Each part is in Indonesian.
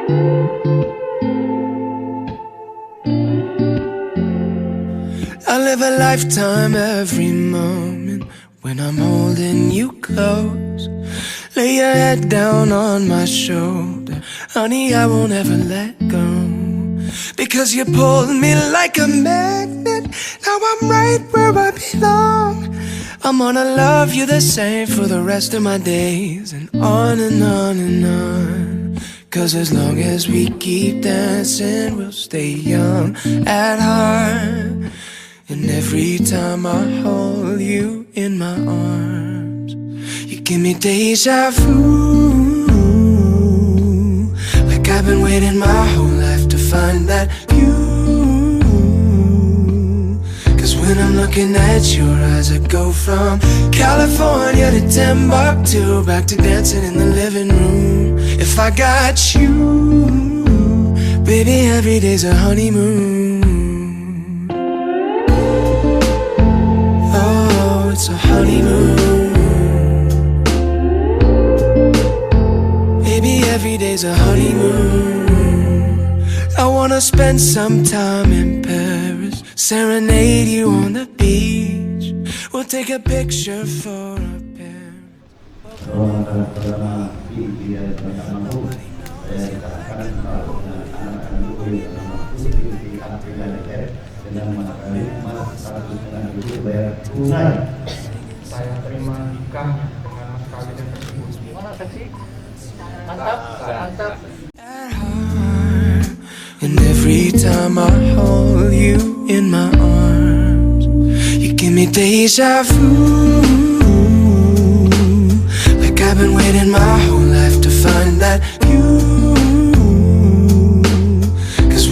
I live a lifetime every moment when I'm holding you close. Lay your head down on my shoulder, honey, I won't ever let go. Because you pulled me like a magnet, now I'm right where I belong. I'm gonna love you the same for the rest of my days, and on and on and on. Cause as long as we keep dancing, we'll stay young at heart. And every time I hold you in my arms, you give me deja vu. Like I've been waiting my whole life to find that view. Cause when I'm looking at your eyes, I go from California to Timbuktu, back to dancing in the living room. If I got you, baby, every day's a honeymoon. It's a honeymoon. Baby, every day's a honeymoon. I wanna spend some time in Paris, serenade you on the beach. We'll take a picture for a pair. Saya terima nikah dengan mas kawin yang tersebut. Gimana saksi? Mantap, mantap. And every time I hold you in my arms, you give me deja vu. Like I've been waiting my whole life to find that view.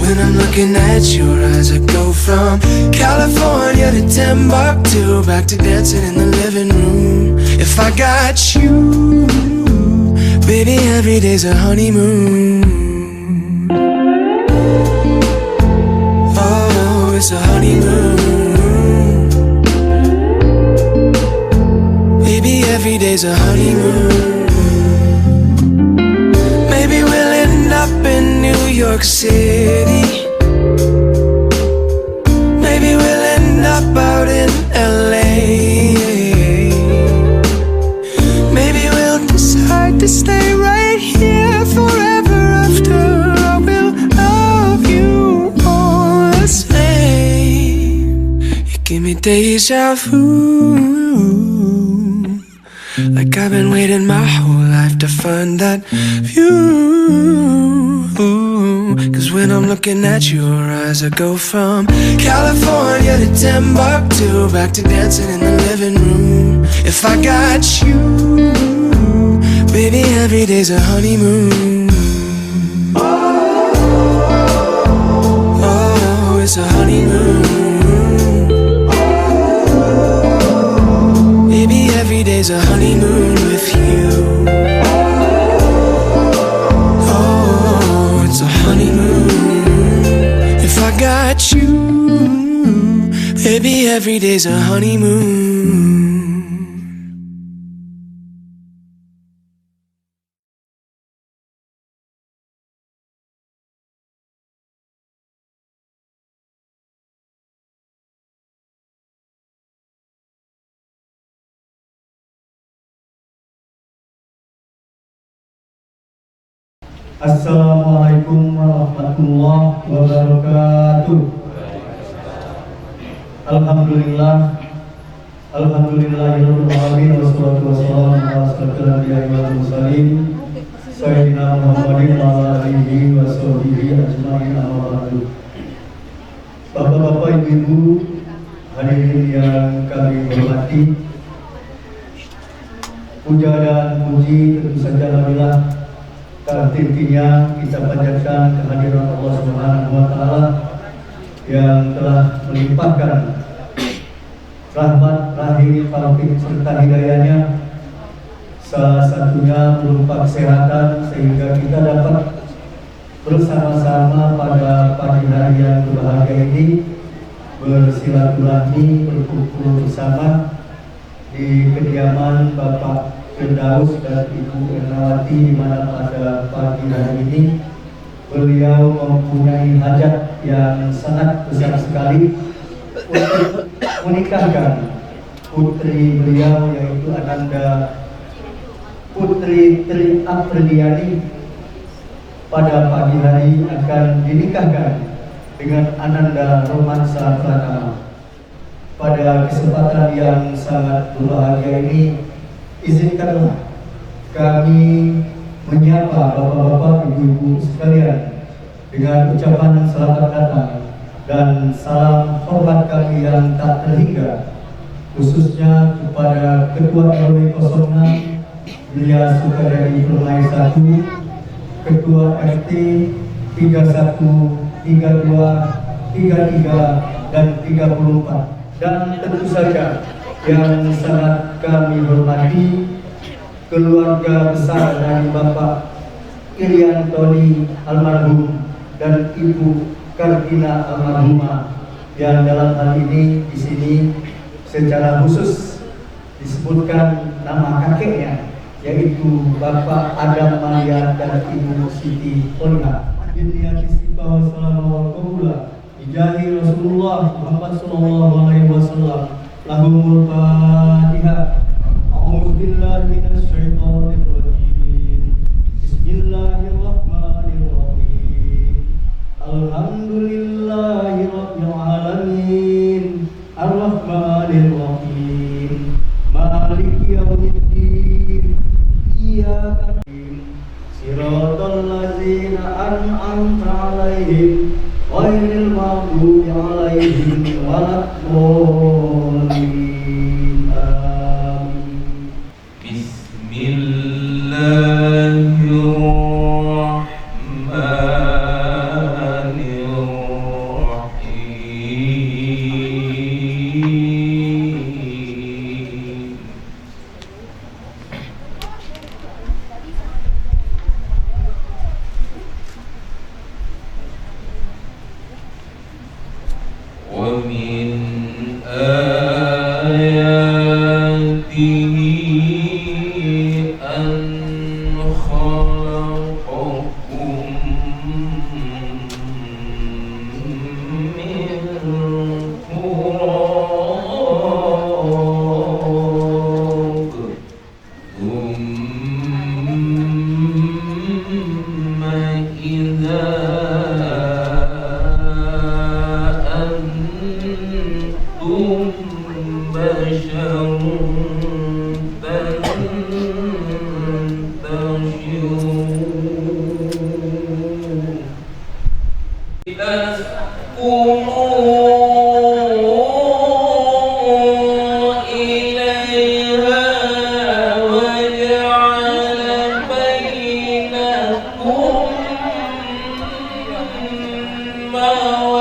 When I'm looking at your eyes, I go from California to Timbuktu, back to dancing in the living room. If I got you, baby, every day's a honeymoon. Oh, it's a honeymoon. Baby, every day's a honeymoon. Maybe we'll end up in New York City. Maybe we'll end up out in LA. Maybe we'll decide to stay right here forever after. I will love you all the same. You give me deja vu. Like I've been waiting my whole life to find that view. Cause when I'm looking at your eyes, I go from California to Timbuktu, back to dancing in the living room. If I got you, baby, every day's a honeymoon. Oh, it's a honeymoon. Baby, every day's a honeymoon with you. Oh, it's a honeymoon. If I got you, baby, every day's a honeymoon. Assalamualaikum warahmatullahi wabarakatuh. Alhamdulillah, alhamdulillahirabbil alamin, wassalatu wassalamu ala asyrofil anbiya'i wal mursalin sayyidina Muhammadin wa ala alihi wa sahbihi ajmain, amma ba'du. Bapak-bapak, ibu-ibu, hadirin yang kami hormati, puja dan puji tentu saja alhamdulillah intinya kita panjatkan kehadiran Allah Subhanahu wa Ta'ala yang telah melimpahkan rahmat, rahim, taufik serta hidayahnya, salah satunya berupa kesehatan, sehingga kita dapat bersama-sama pada pagi hari yang berbahagia ini bersilaturahmi, berkumpul bersama di kediaman Bapak Firdaus dan Ibu Ernawati, di mana pada pagi hari ini mempunyai hajat yang sangat besar sekali untuk menikahkan putri beliau, yaitu Ananda Putri Tri Apriliani, pada pagi hari akan dinikahkan dengan Ananda Romansa Pratama. Pada kesempatan yang sangat berbahagia ini, izinkanlah kami menyapa bapak-bapak, ibu-ibu sekalian dengan ucapan selamat datang dan salam hormat kami yang tak terhingga, khususnya kepada Ketua RW 06 Belia Sukadadi Permai 1, Ketua RT 31, 32, 33, dan 34, dan tentu saja yang sangat kami hormati keluarga besar dari Bapak Iriantoni almarhum dan Ibu Kartina almarhumah, yang dalam hal ini di sini secara khusus disebutkan nama kakeknya, yaitu Bapak Adam Malia dan Ibu Siti Olga. Ijahi Rasulullah Muhammad sallallahu alaihi wasallam. Lahumul Fatihah. A'udzu billahi minasyaitonir rajim. Bismillahirrahmanirrahim. Alhamdulillahi rabbil alamin. Arrahmanir rahim. Maliki yaumiddin. Iyyaka na'budu siratal ladzina an'amta 'alaihim ghairil maghdubi 'alaihim waladdallin. Amin. ومن آياته أن خلقكم من تراب ثم إذا بشر تنتشرون لتسكنوا إليها وجعل بينكم مودة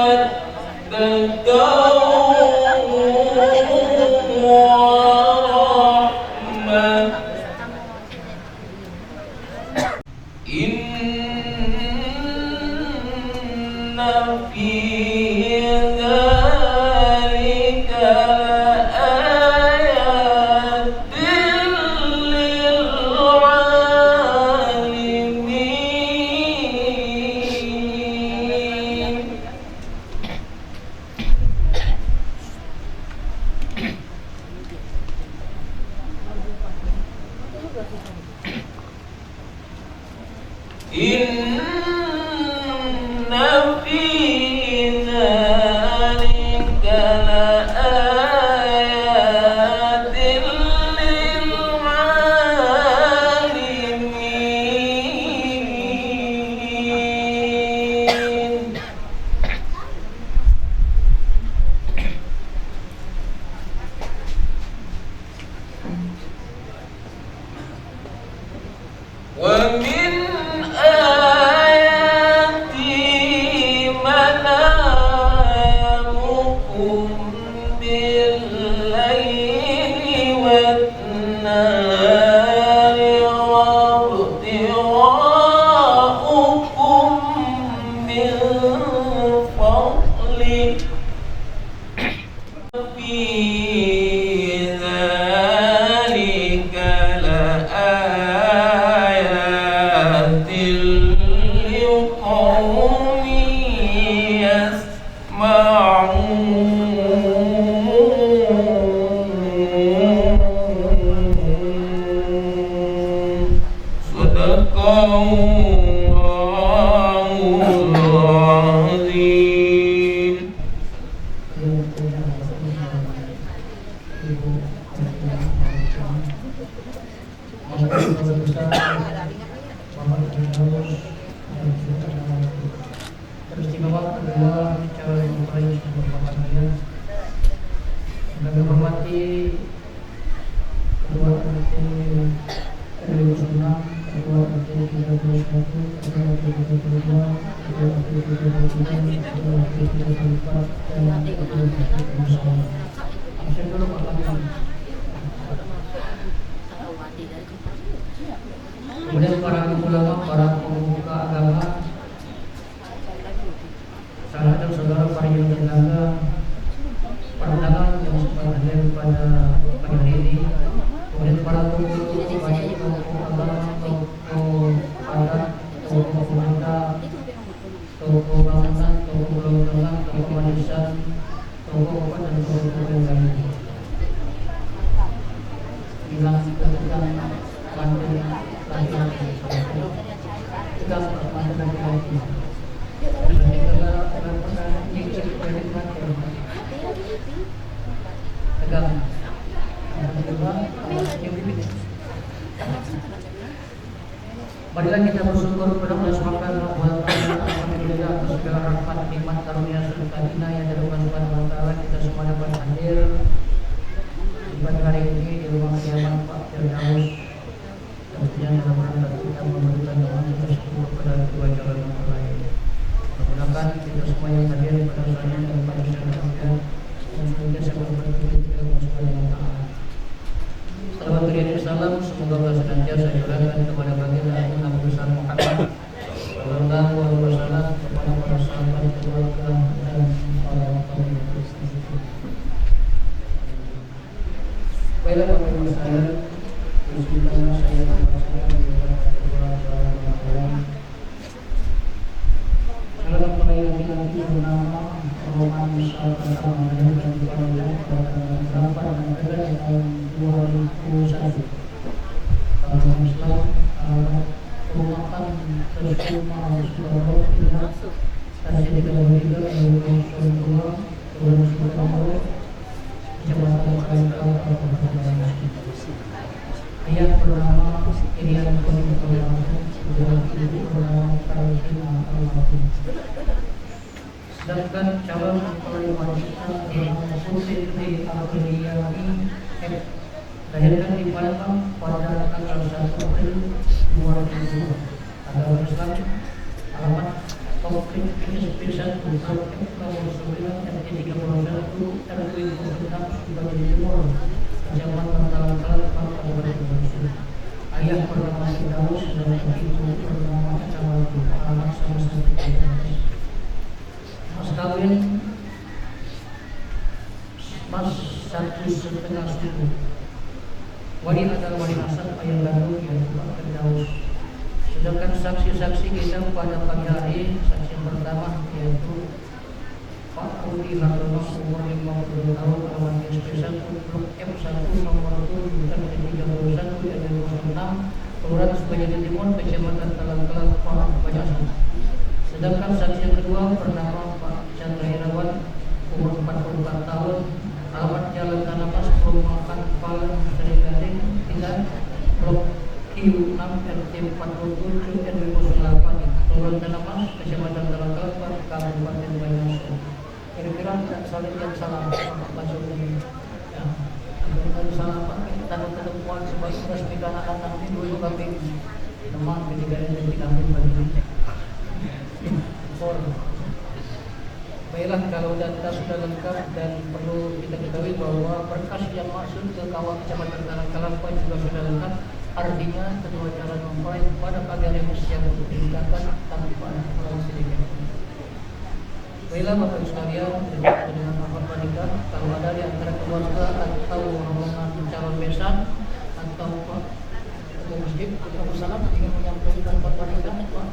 إن في ذلك لآيات للعالمين. إن في ذلك لآيات للعالمين. ومن آياته منامكم Kemudian para ulama, para pemuka agama, saudara-saudara para yang bertenaga, para undangan yang sempat hadir pada pagi hari ini, kemudian para tokoh agama, tokoh adat, tokoh pemerintah, tokoh bangunan, tokoh pulau tengah, tokoh manisan, tokoh apa dan tokoh yang lainnya. Bilang tentang mantan laki-laki, tegang mantan laki-laki. Marilah kita bersyukur kepada Allah Subhanahu wa taala. Alhamdulillah atas segala rahmat, nikmat, karunia serta inayah dari Allah Subhanahu wa taala kita semua dapat hadir pada hari ini di rumah kediaman Pak Firdaus. Tentunya dalam rangka kita memberikan doa kita semua kepada kedua calon mempelai. Mudah-mudahan kita semua yang hadir pada saat ini dan pada saat ini dan semoga semua berkumpul di Allah Subhanahu wa taala. Salawat dan salam semoga Allah senantiasa curahkan kepada baginda Nabi besar Muhammad sallallahu alaihi wasallam, kepada para sahabat, keluarga dan para pengikut Islam. Baiklah Bapak Ibu sekalian, bismillah saya membacakan kedua calon mempelai. Calon mempelai laki-laki bernama Roman Misal pertama melahirkan di Bandung pada tanggal 8 November tahun 2001. Kalau Islam perumahan Terima Surabaya Tidak Stasiun 33 Euro 2 Turun Surabaya Kecamatan Kalengkal Kabupaten Masjid. Ayah bernama Irian Almarhum, dan ibu bernama Karolina Almarhum. Sedangkan calon mempelai wanita bernama Putri Apriliani F. Lahirkan di Palembang pada tanggal 1 April 2002. Agama Islam, alamat Komplit P1 Blok F nomor 9 RT 31 RW 26 Bagi Timur, Kecamatan Kalengkal Kabupaten Masjid. Ayah bernama Firdaus dan ibu bernama Camatu, anak sama-sama 3. Mas kawin Mas 1,5 wali adalah wali asal ayah gandum yaitu Pak Firdaus. Sedangkan saksi-saksi kita pada pagi hari, saksi yang pertama yaitu Pak Rudi Hartono umur 50 tahun, alamat SP1 Blok F1 nomor 7 RT 31 RW 06 Kelurahan Sukajadi Timur, Kecamatan Kalengkal Kabupaten. Sedangkan saksi yang kedua bernama Pak Chandra Irawan umur 44 tahun, alamat Jalan Tanamas, Perumahan Palang Seri Gading, tinggal Blok Q6 RT 47 RW 08 Kelurahan Tanamas, Kecamatan Kalengkal Kabupaten Banyumas. Kira-kira saling yang salah Pak Basuki. Ya, kalau salah Pak, tanda-tanda puan sebagai resmi anak-anak ini dulu kami teman ketika ini kami bagi. Baiklah, kalau data sudah lengkap dan perlu kita ketahui bahwa berkas yang masuk ke kawah Kecamatan Kalengkal juga sudah lengkap. Artinya kedua calon mempelai pada pagi hari ini siap untuk dinikahkan tanpa ada sedikit. Baiklah Bapak Ibu sekalian, dengan akad pernikahan, kalau ada di antara keluarga atau rombongan calon besan atau Pak Ketua Masjid, Ketua Salam ingin menyampaikan akad pernikahan, Pak.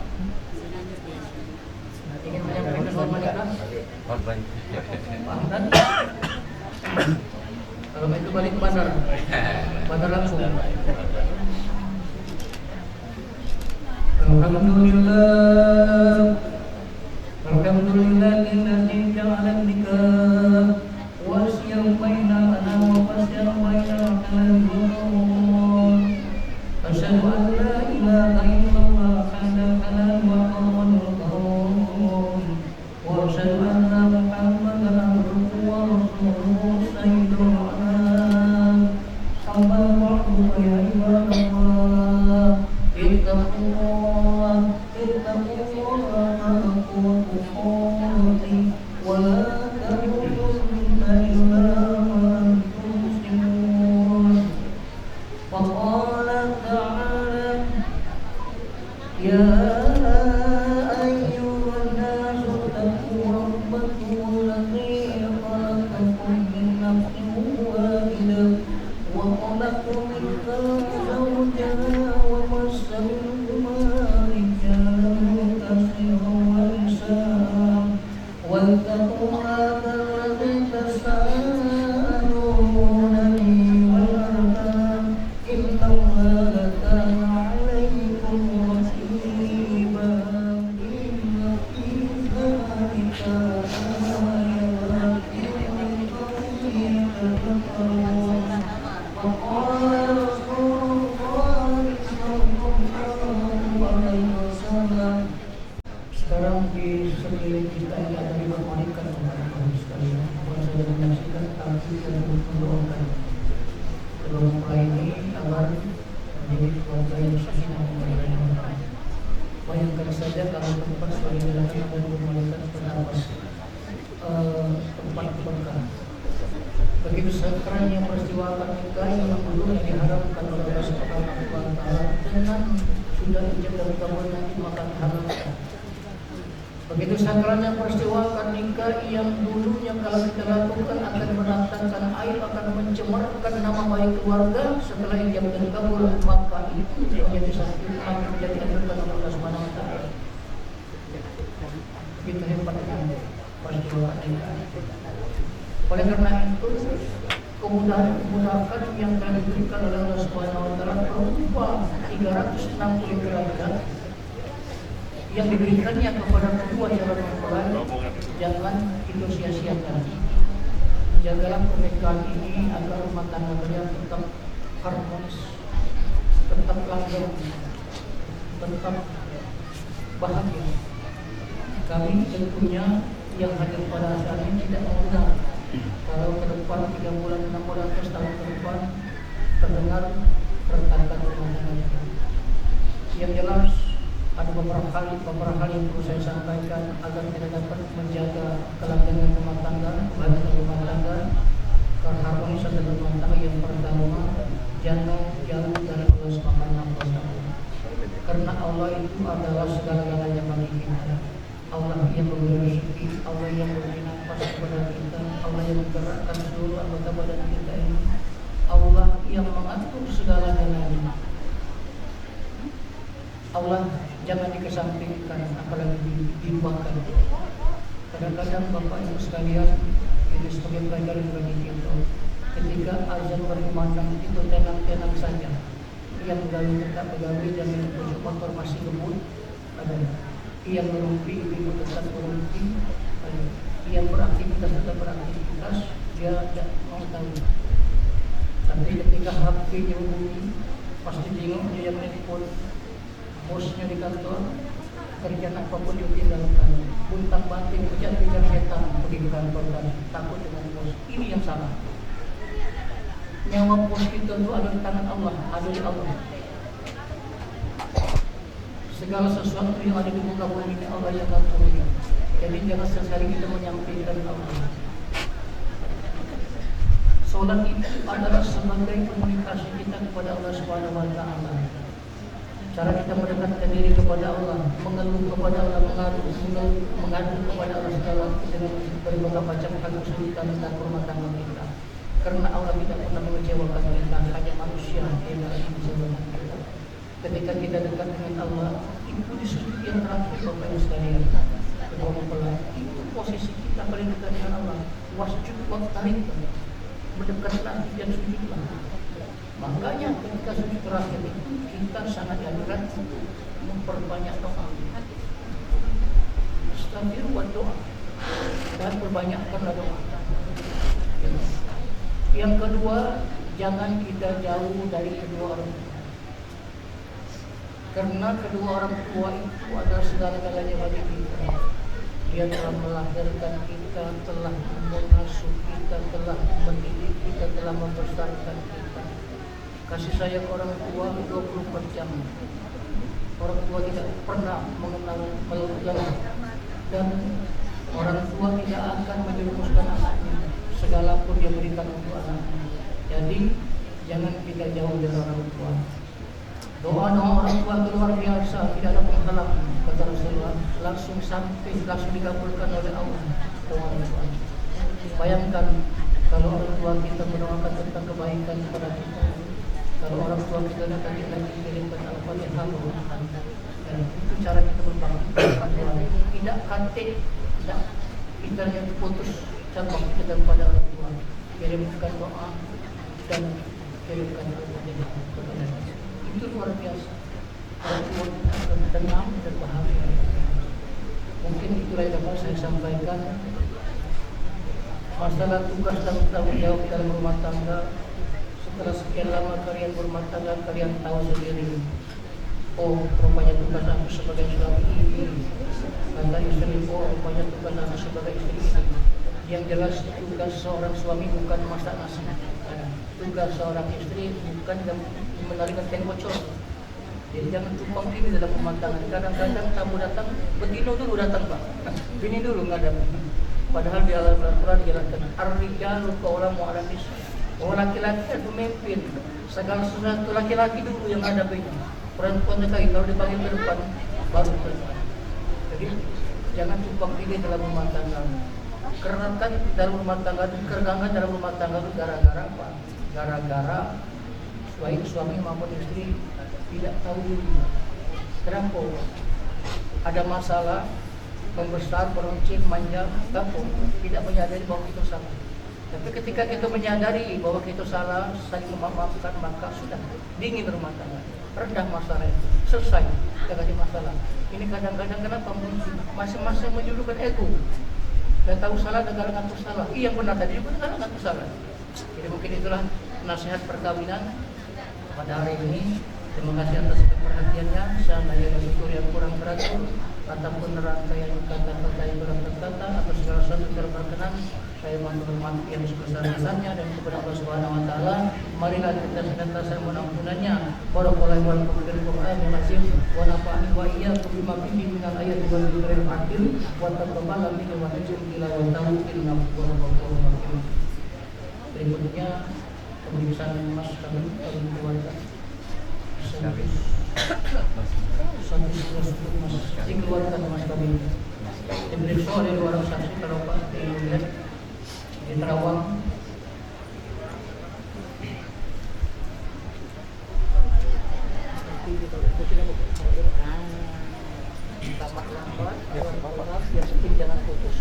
Ingin menyampaikan akad pernikahan, Pak Ahmad. Kalau itu balik bandar langsung. Alhamdulillahilladzi ja'ala nikah wasiyam bainana wa fasyan bainana al-umur. Asyhadu an la ilaha illallah wahdahu la syarika lahu wa asyhadu anna Muhammadan والطغاة ولا تموتن إلا وأنتم مسلمون. وقال تعالى يا أيها الناس اتقوا ربكم الذي خلقكم من نفس واحدة وخلق منها زوجها وبث منهما رجالا كثيرا ونساء واتقوا الله الذي تساءلون به والأرحام إن الله كان عليكم رقيبا. إن في ذلك لآيات لقوم يتفكرون. وقال رسول الله صلى الله عليه وسلم. Sekarang di sekeliling kita ini ada 5 malaikat teman-teman sekalian. Bukan saja menyaksikan tapi juga mendoakan kedua mempelai ini agar menjadi keluarga yang sakinah mawaddah warahmah. Bayangkan saja kalau tempat selain belakang ada 2 malaikat pengawas tempat berkah. Begitu sakralnya peristiwa akad nikah yang dulu diharamkan oleh Allah Subhanahu wa taala dengan sudah dijaga kabul nanti maka diharamkan. Begitu sakralnya peristiwa akad nikah yang dulunya kalau kita lakukan akan mendatangkan aib, akan mencemarkan nama baik keluarga, setelah ijab dan kabul maka itu menjadi satu akan menjadi anugerah Allah Subhanahu wa taala. Kita hebatnya peristiwa akad nikah. Oleh karena itu kemudahan yang telah diberikan oleh Allah Subhanahu wa taala berupa 360 derajat yang diberikannya kepada kedua calon mempelai, jangan itu sia-siakan. Jagalah pernikahan ini agar rumah tangga kalian tetap harmonis, tetap langgeng, tetap bahagia. Kami tentunya yang hadir pada saat ini tidak mengundang kalau ke depan 3 bulan, 6 bulan, setahun ke depan terdengar retakan rumah tangga. Yang jelas ada beberapa hal yang perlu saya sampaikan agar kita dapat menjaga kelanggengan rumah tangga, kebahagiaan rumah tangga, keharmonisan dalam rumah tangga. Yang pertama, jangan jauh dari Allah Subhanahu wa taala. Karena Allah itu adalah segala-galanya bagi kita. Allah yang memberi rezeki, Allah yang memberi nafas kepada kita, Allah yang menggerakkan seluruh anggota badan kita ini, Allah yang mengatur segala-galanya. Allah jangan dikesampingkan, apalagi dilupakan. Kadang-kadang Bapak Ibu sekalian, ini sebagai pelajaran bagi kita. Ketika azan berkumandang itu tenang-tenang saja. Yang pegawai tetap pegawai dan yang pojok motor masih ngebut ada. Yang berumpi, ibu tetap berumpi, yang beraktivitas tetap beraktivitas, dia tidak mau tahu. Tapi ketika HP-nya bunyi, pasti tengok dia yang telepon bosnya di kantor, kerjaan apapun dia tinggalkan, buntang banting, kejar-kejar setan pergi ke kantor dan takut dengan bos. Ini yang salah. Nyawa bos kita itu ada di tangan Allah, ada di Allah. Segala sesuatu yang ada di muka bumi ini Allah yang ngaturnya. Jadi jangan sekali kita menyampaikan Allah. Salat itu adalah sebagai komunikasi kita kepada Allah Subhanahu wa taala. Cara kita mendekatkan diri kepada Allah, mengeluh kepada Allah, mengadu kepada Allah segala dengan berbagai macam hal kesulitan dan rumah tangga kita. Karena Allah tidak pernah mengecewakan kita, hanya manusia yang bisa mengecewakan kita. Ketika kita dekat dengan Allah, itu di sudut yang terakhir Bapak Ibu sekalian, kedua mempelai, itu posisi kita paling dekat dengan Allah. Wasjud waqtarib, mendekatlah dan sujudlah. Makanya ketika sujud terakhir itu kita sangat dianjurkan memperbanyak doa. Astagfirullah buat doa dan perbanyakkanlah doa. Yang kedua, jangan kita jauh dari kedua orang tua. Karena kedua orang tua itu adalah segala-galanya bagi kita. Dia telah melahirkan kita, telah mengasuh kita, telah mendidik kita, telah membesarkan kita. Kasih sayang orang tua 24 jam. Orang tua tidak pernah mengenal lelah. dan orang tua tidak akan menjerumuskan anaknya segala pun dia berikan untuk anaknya. Jadi jangan kita jauh dari orang tua. Doa orang tua itu luar biasa, tidak ada penghalang, kata Rasulullah, langsung dikabulkan oleh Allah doa orang tua. Bayangkan kalau orang tua kita mendoakan tentang kebaikan kepada kita, kalau orang tua kita lagi kirimkan Al-Fatihah, dan itu cara kita berbakti kepada orang. Tidak kate, tidak internet putus cabang kita kepada orang tua. Kirimkan doa dan kirimkan Al-Fatihah kepada kita. Itu luar biasa. Orang tua kita akan tenang dan bahagia. Mungkin itulah yang dapat saya sampaikan. Masalah tugas dan tanggung jawab dalam rumah tangga. Setelah sekian lama kalian berumah tangga, kalian tahu sendiri. Oh, rupanya tugas aku sebagai suami ini. Kata istri, oh, rupanya tugas aku sebagai istri ini. Yang jelas tugas seorang suami bukan masak nasi. Tugas seorang istri bukan menarikan kain bocor. Jadi jangan tumpang ini dalam rumah tangga. Kadang-kadang tamu datang, betina dulu datang Pak. Bini dulu nggak ada. Padahal di Al-Quran dijelaskan ar-rijalu qawwamun 'alan nisa. Oh, laki-laki itu pemimpin. Segala sesuatu laki-laki dulu yang ada bini. Perempuan sekali kalau dipanggil ke depan baru ke depan. Jadi jangan tumpang pilih dalam rumah tangga. Kerenggan dalam rumah tangga itu, keregangan dalam rumah tangga itu gara-gara apa? Gara-gara baik suami maupun istri tidak tahu diri. Kenapa? Ada masalah membesar, beruncing, manja, gapung, tidak menyadari bahwa itu salah. Tapi ketika kita menyadari bahwa kita salah, saling memaafkan, maka sudah dingin rumah tangga, rendah masalah itu, selesai, tidak ada masalah. Ini kadang-kadang kenapa muncul masing-masing menjulukan ego. Dan tahu salah negara ngaku salah. Iya benar tadi juga negara ngaku salah. Jadi mungkin itulah nasihat perkawinan pada hari ini. Terima kasih atas perhatiannya. Saya hanya bersyukur yang kurang teratur ataupun rangkaian kata-kata yang kurang tertata atau segala sesuatu yang berkenan. Saya menghormati yang sebesar-besarnya dan kepada Allah Subhanahu wa taala. Marilah kita senantiasa mengampunannya. Barakallahu wa lakum fil Qur'anil azim wa nafa'ani wa iyyakum bima fihi minal ayati wal dzikril hakim wa taqabbal minni wa minkum tilawatahu innahu huwal ghafurur rahim. Berikutnya pemeriksaan Mas kami keluarga. Dikeluarkan Mas kami. Diperiksa oleh dua orang saksi kalau Pak dilihat di Terawang. Tamat lambat, jangan berharap, yang penting jangan putus.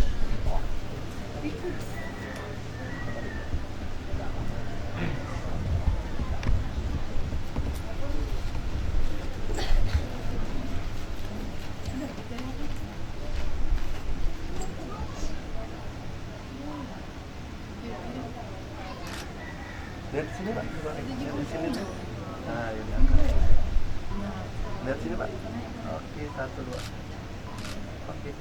Lihat sini Pak, lihat di sini. Nah, ini. Lihat sini Pak. Oke, 1, 2. Oke.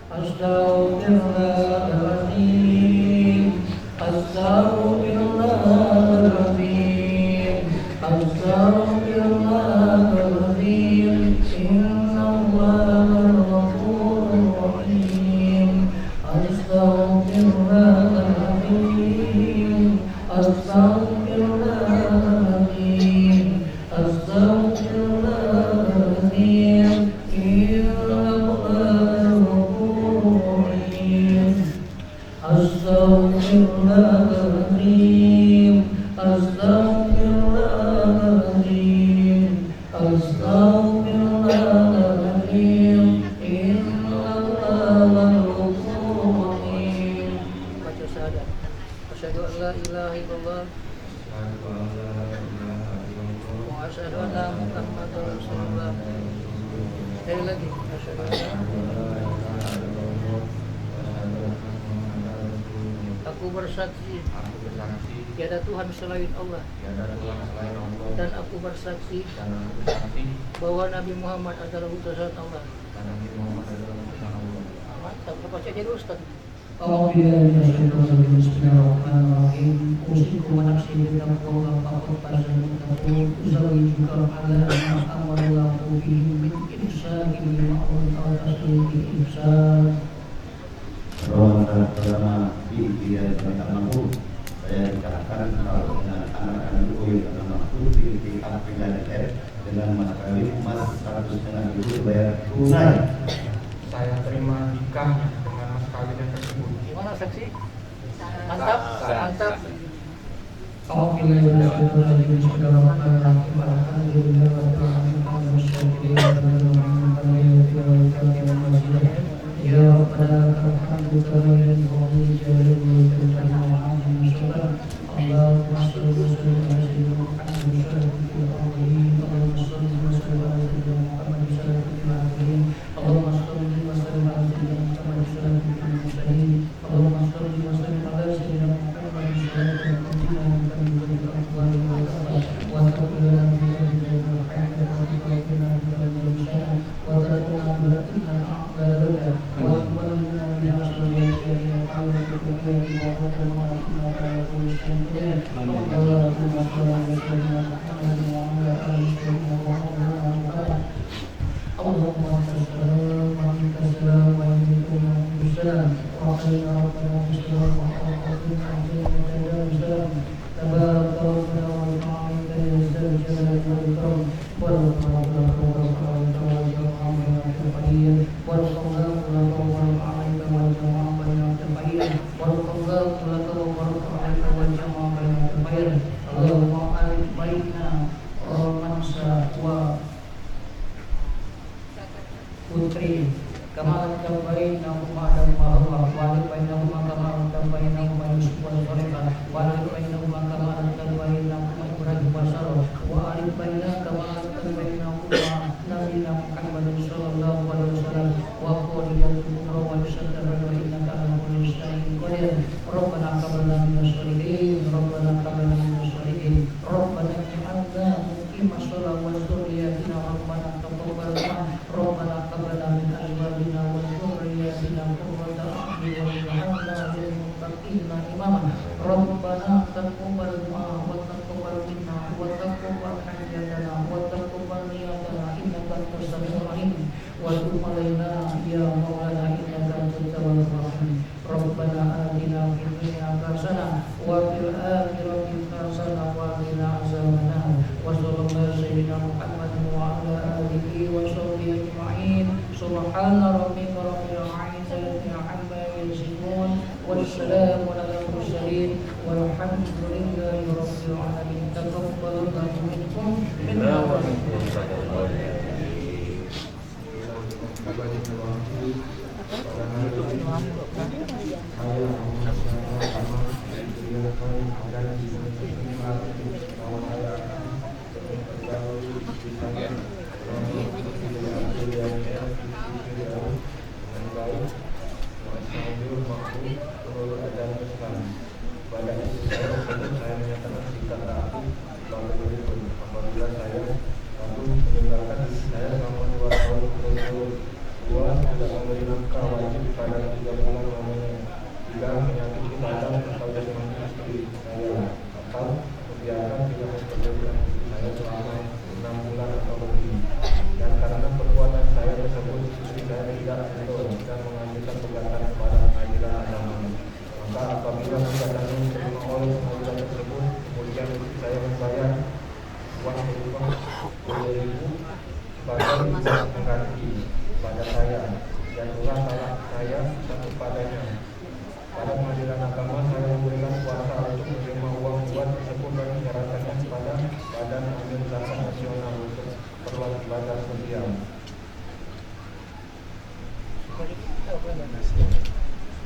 Astaghfirullahaladzim, astaghfirullahaladzim, astaghfirullahaladzim. Innallaha ghafurur rahim. Astaghfirullahaladzim, astaghfirullahaladzim, astaghfirullahaladzim. Astaghfirullahaladzim, astaghfirullahaladzim, astaghfirullahaladzim. Innallaha ghafurur rahim. Baca syahadat. Asyhadu an la ilaha illallah wa asyhadu anna Muhammadar Rasulullah. Sekali lagi. Asyhadu an la ilaha illallah. Aku bersaksi tiada Tuhan selain Allah, dan aku bersaksi bahwa Nabi Muhammad adalah utusan Allah. Bapak saya jadi ustaz. Bismillahirrahmanirrahim. Usikum wa nafsi bittaqwa faqad faza al-muttaqun. Uzawwijuka ala ma amara Allahu bihi min ihsani bil ma'ruf wa tasdiqi bil ihsan. Pertama di dia tidak mampu, saya bicarakan kalau dengan anak-anak dulu yang mampu di aplikasi dengan mas kawin mas 100.000 bayar tunai. Saya terima nikah dengan mas kawin yang tersebut. Gimana saksi? Mantap, mantap. Putri kama tabainahum adam wa bainahum kama tabainahum Yusuf wa Sulaiman wa bainahum kama tabainahum Ibrahim wa Sarah wa bainahum kama tabainahum nabiyina Muhammad sallallahu alaihi wasallam wa qawliyatuhum wa sadara wa innaka ala kulli shay'in qadir. Rabbana hab lana min as-salihin Rabbana hab lana min as-salihin Rabbana ij'alna muqimas salati wa dhurriyyatina Rabbana taqabbal minna Rabbana hab lana min azwajina wa dhurriyyatina qurrata a'yun waj'alna lil muttaqina imama. Rabbana taqabbal du'a wa taqabbal minna wa taqabbal hajatana wa taqabbal niyatana innaka antas samiul alim wa tub alaina ya maulana innaka antat tawwabur rahim. Rabbana atina fid dunya hasanah wa fil akhirati hasanah wa qina azabannar. Wa sallallahu sayyidina Muhammad wa ala alihi wa sahbihi ajma'in. Subhana rabbika rabbil izzati amma yasifun wassalamu alal mursalin walhamdulillahi rabbil alamin. Taqabbalallahu minkum minna wa minkum.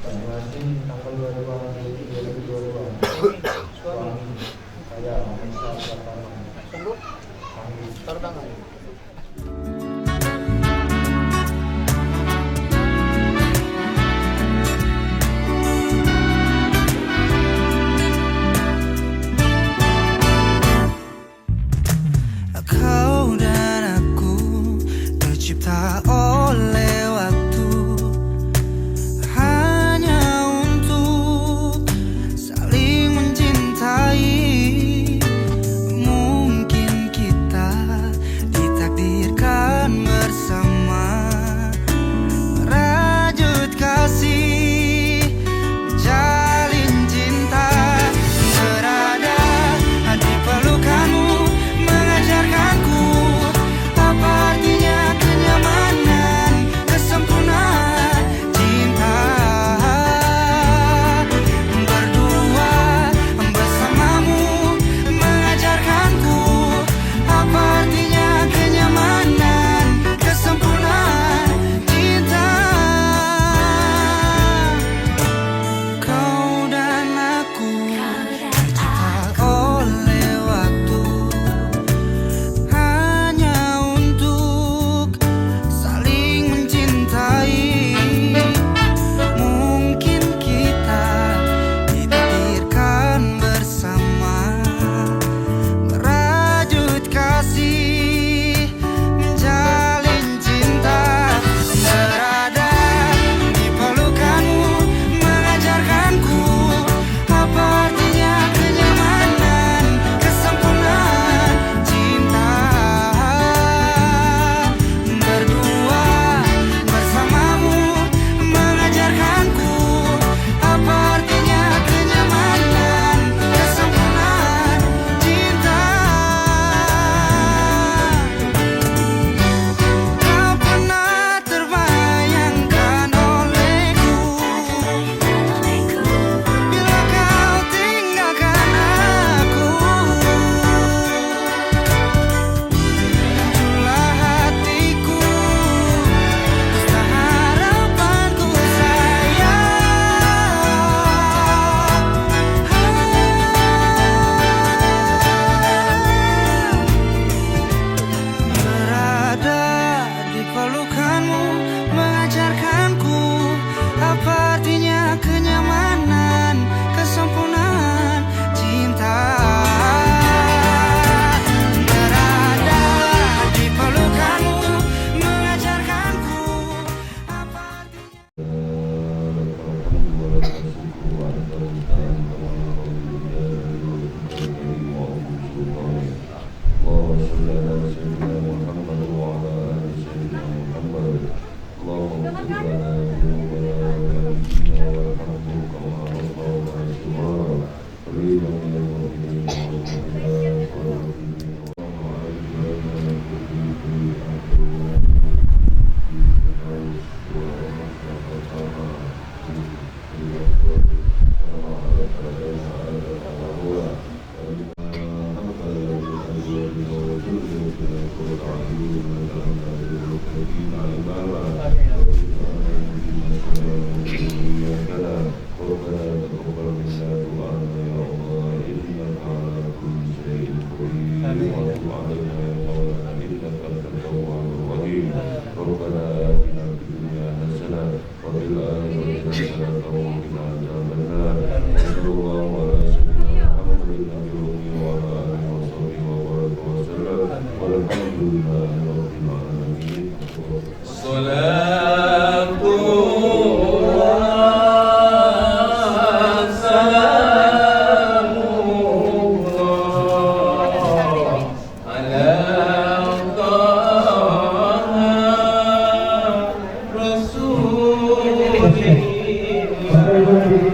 Masing-masing tanggal 22 Juli 2022. Suami saya Aisyah Pratama. Sebut taruh tangan. Kau dan aku tercipta oleh waktu,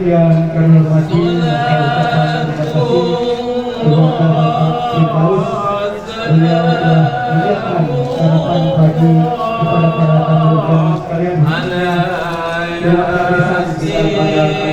yang kami hormati, beliau telah menyiapkan sarapan pagi kepada para tamu dan sekalian. Terima kasih kita pada kalian.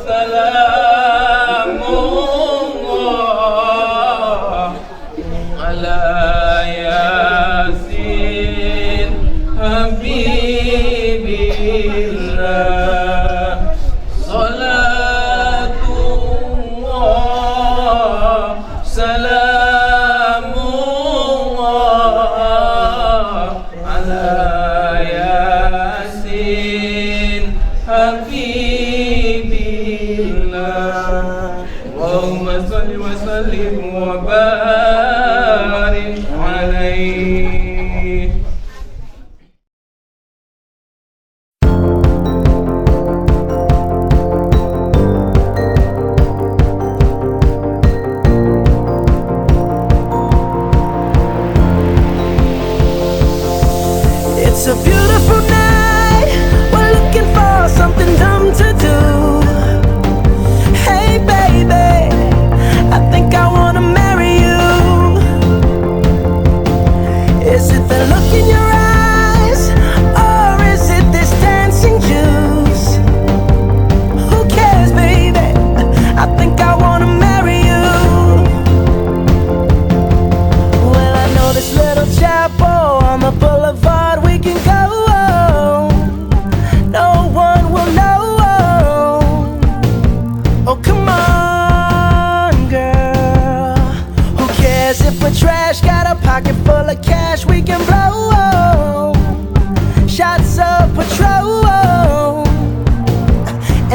Salam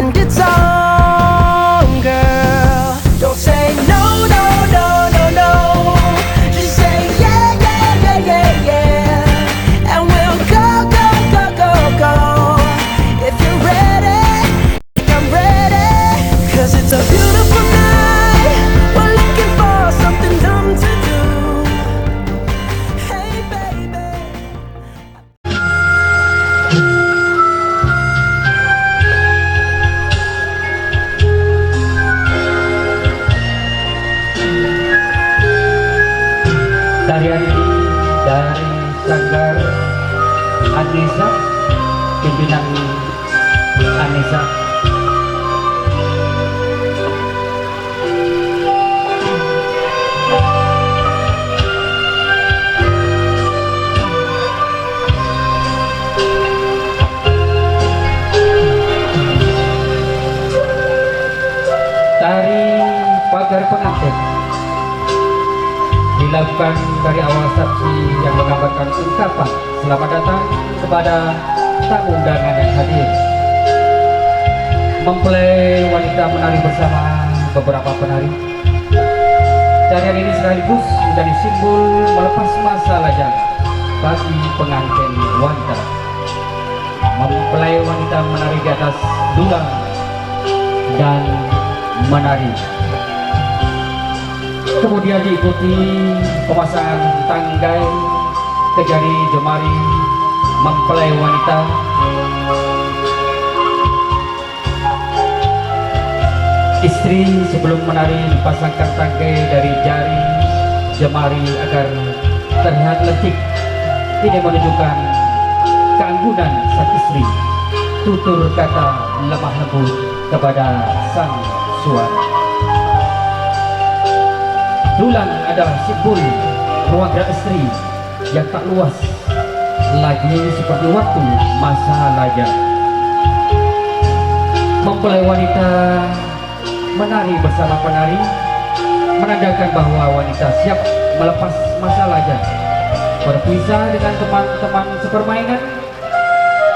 and it's on, girl. Don't say no, no, no, no, no. Just say yeah, yeah, yeah, yeah, yeah. And we'll go, go, go, go, go. If you're ready, I'm ready. 'Cause it's a beautiful night. We're looking for something dumb to do. Hey, baby. Tarian ini dari Sanggar Anissa, pimpinan Anissa. Tari pagar pengantin dilakukan dari awal saksi yang menggambarkan ungkapan selamat datang kepada tamu undangan yang hadir. Mempelai wanita menari bersama beberapa penari. Tarian ini sekaligus menjadi simbol melepas masa lajang bagi pengantin wanita. Mempelai wanita menari di atas dulang dan menari. Kemudian diikuti pemasangan tanggai, kejari, jemari mempelai wanita. Istri sebelum menari dipasangkan tanggai dari jari, jemari agar terlihat letih. Ini menunjukkan keanggunan sang istri, tutur kata lemah lembut kepada sang suami. Dulang adalah simbol ruang gerak istri yang tak luas lagi seperti waktu masa lajang. Mempelai wanita menari bersama penari menandakan bahwa wanita siap melepas masa lajang, berpisah dengan teman-teman sepermainan,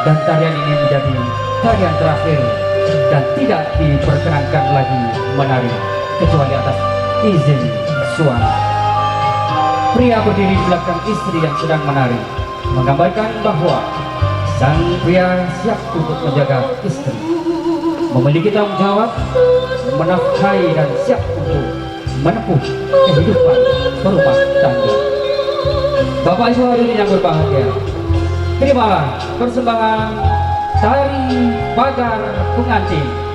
dan tarian ini menjadi tarian terakhir dan tidak diperkenankan lagi menari kecuali atas izin suami. Pria berdiri di belakang istri yang sedang menari, menggambarkan bahwa sang pria siap untuk menjaga istri, memiliki tanggung jawab, menafkahi dan siap untuk menempuh kehidupan berumah tangga. Bapak Ibu hadirin yang berbahagia, terimalah persembahan tari pagar pengantin.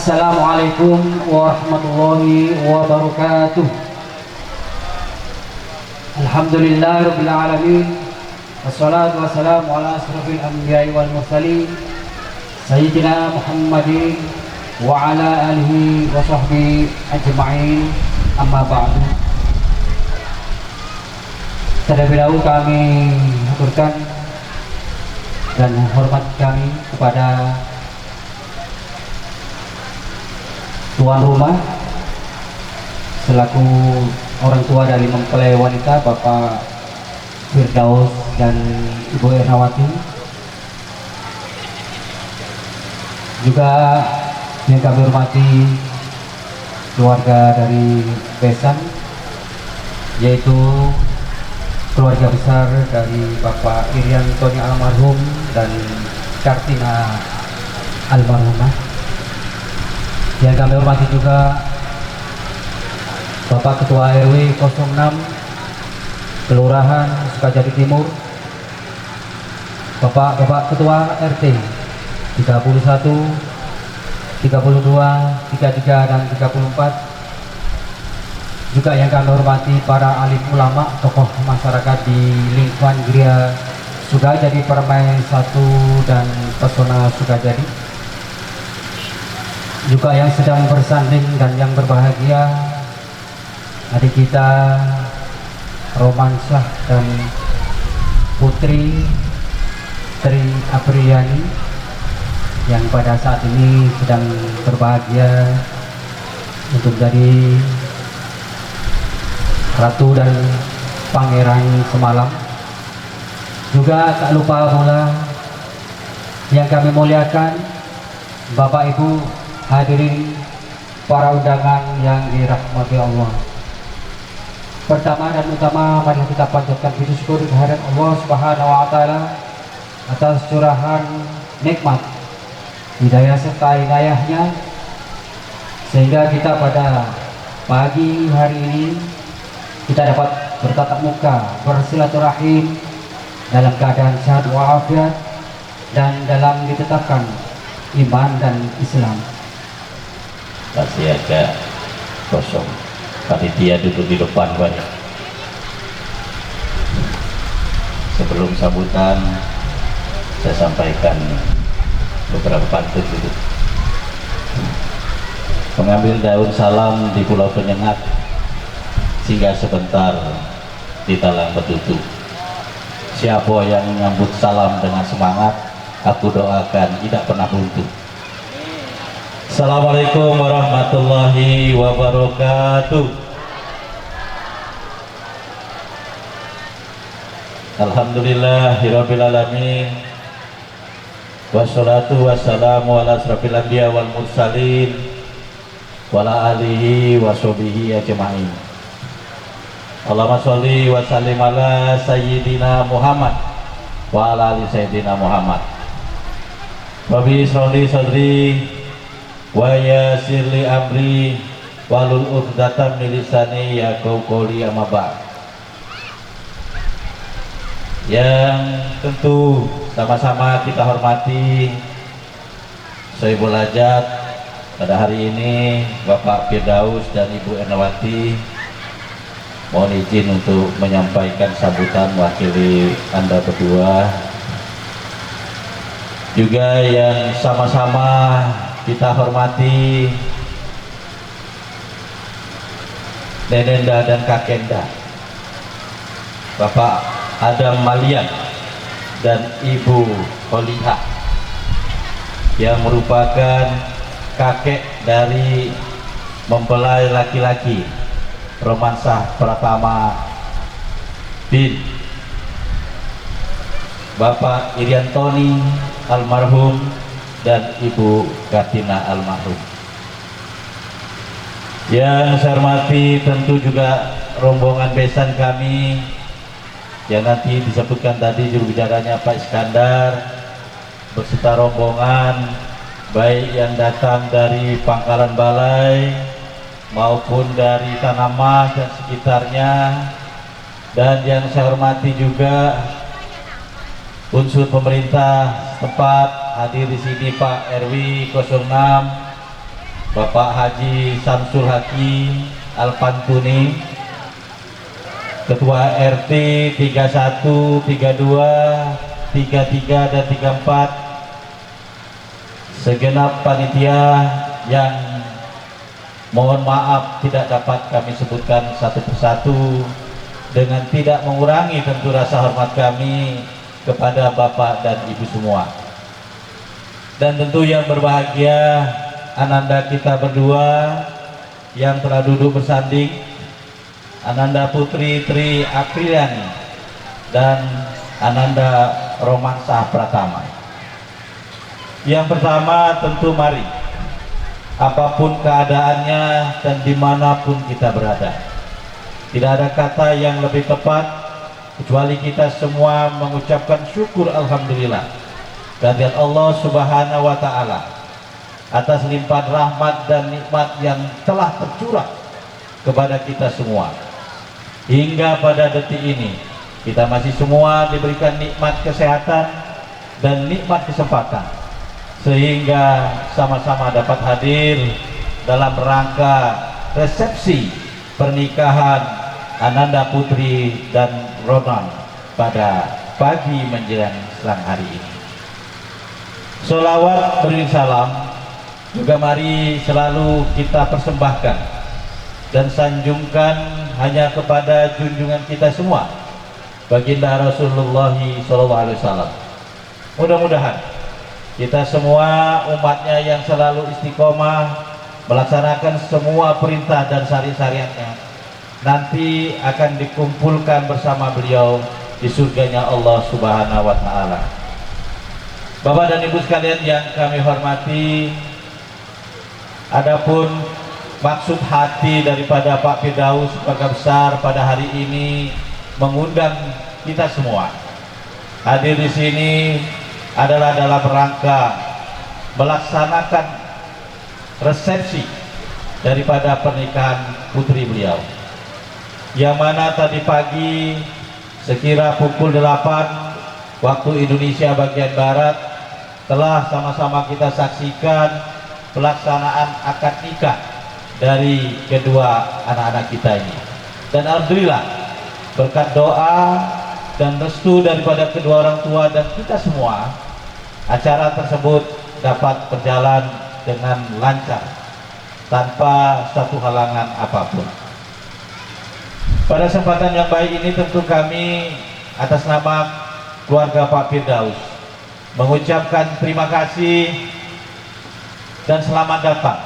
Assalamualaikum warahmatullahi wabarakatuh. Alhamdulillahirabbil alamin. Wassalatu wassalamu ala asrofil anbiya'i wal mursalin Sayyidina Muhammadin wa ala alihi wa sahbihi ajma'in. Amma ba'du. Terlebih dahulu kami aturkan dan hormat kami kepada tuan rumah selaku orang tua dari mempelai wanita, Bapak Firdaus dan Ibu Ernawati, juga yang kami hormati keluarga dari Besan, yaitu keluarga besar dari Bapak Irian Tony almarhum dan Kartina almarhumah. Yang kami hormati juga Bapak Ketua RW 06 Kelurahan Sukajadi Timur, Bapak Ketua RT 31, 32, 33 dan 34. Juga yang kami hormati para alim ulama, tokoh masyarakat di lingkungan Gria Sukajadi Permai 1 dan Pesona Sukajadi. Juga yang sedang bersanding dan yang berbahagia, adik kita Romansyah dan Putri Tri Apriyani yang pada saat ini sedang berbahagia untuk jadi Ratu dan Pangeran semalam. Juga tak lupa pula yang kami muliakan Bapak Ibu hadirin para undangan yang dirahmati Allah. Pertama dan utama, mari kita panjatkan puji syukur kehadirat Allah Subhanahu wa taala atas curahan nikmat, hidayah serta inayahnya, sehingga kita pada pagi hari ini kita dapat bertatap muka, bersilaturahim dalam keadaan sehat walafiat dan dalam ditetapkan iman dan Islam. Masih agak kosong, panitia duduk di depan banyak. Sebelum sambutan saya sampaikan beberapa pantun dulu. Pengambil daun salam di Pulau Penyengat, singgah sebentar di Talang Betutu. Siapa yang menyambut salam dengan semangat, aku doakan tidak pernah buntu. Assalamualaikum warahmatullahi wabarakatuh. Alhamdulillahirabbil alamin. Wassalatu wassalamu ala asrofil anbiya wal mursalin wa ala alihi wa sahbihi ajma'in. Allahumma sholli wa sallim ala sayyidina Muhammad wa ala ali sayyidina Muhammad. Rabbi sholli sadri wa yassir li amri walul 'uqdatam min lisani yafqahu qawli, amma ba'd. Yang tentu sama-sama kita hormati Sohibul Hajat pada hari ini, Bapak Firdaus dan Ibu Ernawati, mohon izin untuk menyampaikan sambutan mewakili Anda berdua. Juga yang sama-sama kita hormati Nenenda dan Kakenda, Bapak Adam Malian dan Ibu Holihah, yang merupakan kakek dari mempelai laki-laki Romansyah Pratama bin Bapak Irian Tony almarhum dan Ibu Kartina almarhum. Yang saya hormati tentu juga rombongan besan kami yang nanti disebutkan tadi juru bicaranya Pak Iskandar beserta rombongan, baik yang datang dari Pangkalan Balai maupun dari Tanah Mas dan sekitarnya. Dan yang saya hormati juga unsur pemerintah setempat hadir di sini, Pak RW 06, Bapak Haji Samsul Hakim Al-Pantuni, Ketua RT 31, 32, 33 dan 34, segenap panitia yang mohon maaf tidak dapat kami sebutkan satu persatu, dengan tidak mengurangi tentu rasa hormat kami kepada Bapak dan Ibu semua. Dan tentu yang berbahagia Ananda kita berdua yang telah duduk bersanding, Ananda Putri Tri Apriliani dan Ananda Romansah Pratama. Yang pertama tentu mari, apapun keadaannya dan dimanapun kita berada, tidak ada kata yang lebih tepat kecuali kita semua mengucapkan syukur alhamdulillah kehadirat Allah Subhanahu wa Ta'ala atas limpahan rahmat dan nikmat yang telah tercurah kepada kita semua. Hingga pada detik ini kita masih semua diberikan nikmat kesehatan dan nikmat kesempatan, sehingga sama-sama dapat hadir dalam rangka resepsi pernikahan Ananda Putri dan Ronan pada pagi menjelang siang hari ini. Sholawat beriring salam juga mari selalu kita persembahkan dan sanjungkan hanya kepada junjungan kita semua, baginda Rasulullah SAW. Mudah-mudahan kita semua umatnya yang selalu istiqomah melaksanakan semua perintah dan syariat-syariatnya nanti akan dikumpulkan bersama beliau di surganya Allah Subhanahu wa Ta'ala. Bapak dan Ibu sekalian yang kami hormati, adapun maksud hati daripada Pak Firdaus keluarga besar pada hari ini mengundang kita semua hadir di sini adalah dalam rangka melaksanakan resepsi daripada pernikahan putri beliau, yang mana tadi pagi sekira pukul 8 waktu Indonesia bagian Barat telah sama-sama kita saksikan pelaksanaan akad nikah dari kedua anak-anak kita ini. Dan alhamdulillah berkat doa dan restu daripada kedua orang tua dan kita semua, acara tersebut dapat berjalan dengan lancar tanpa satu halangan apapun. Pada kesempatan yang baik ini tentu kami atas nama keluarga Pak Firdaus mengucapkan terima kasih dan selamat datang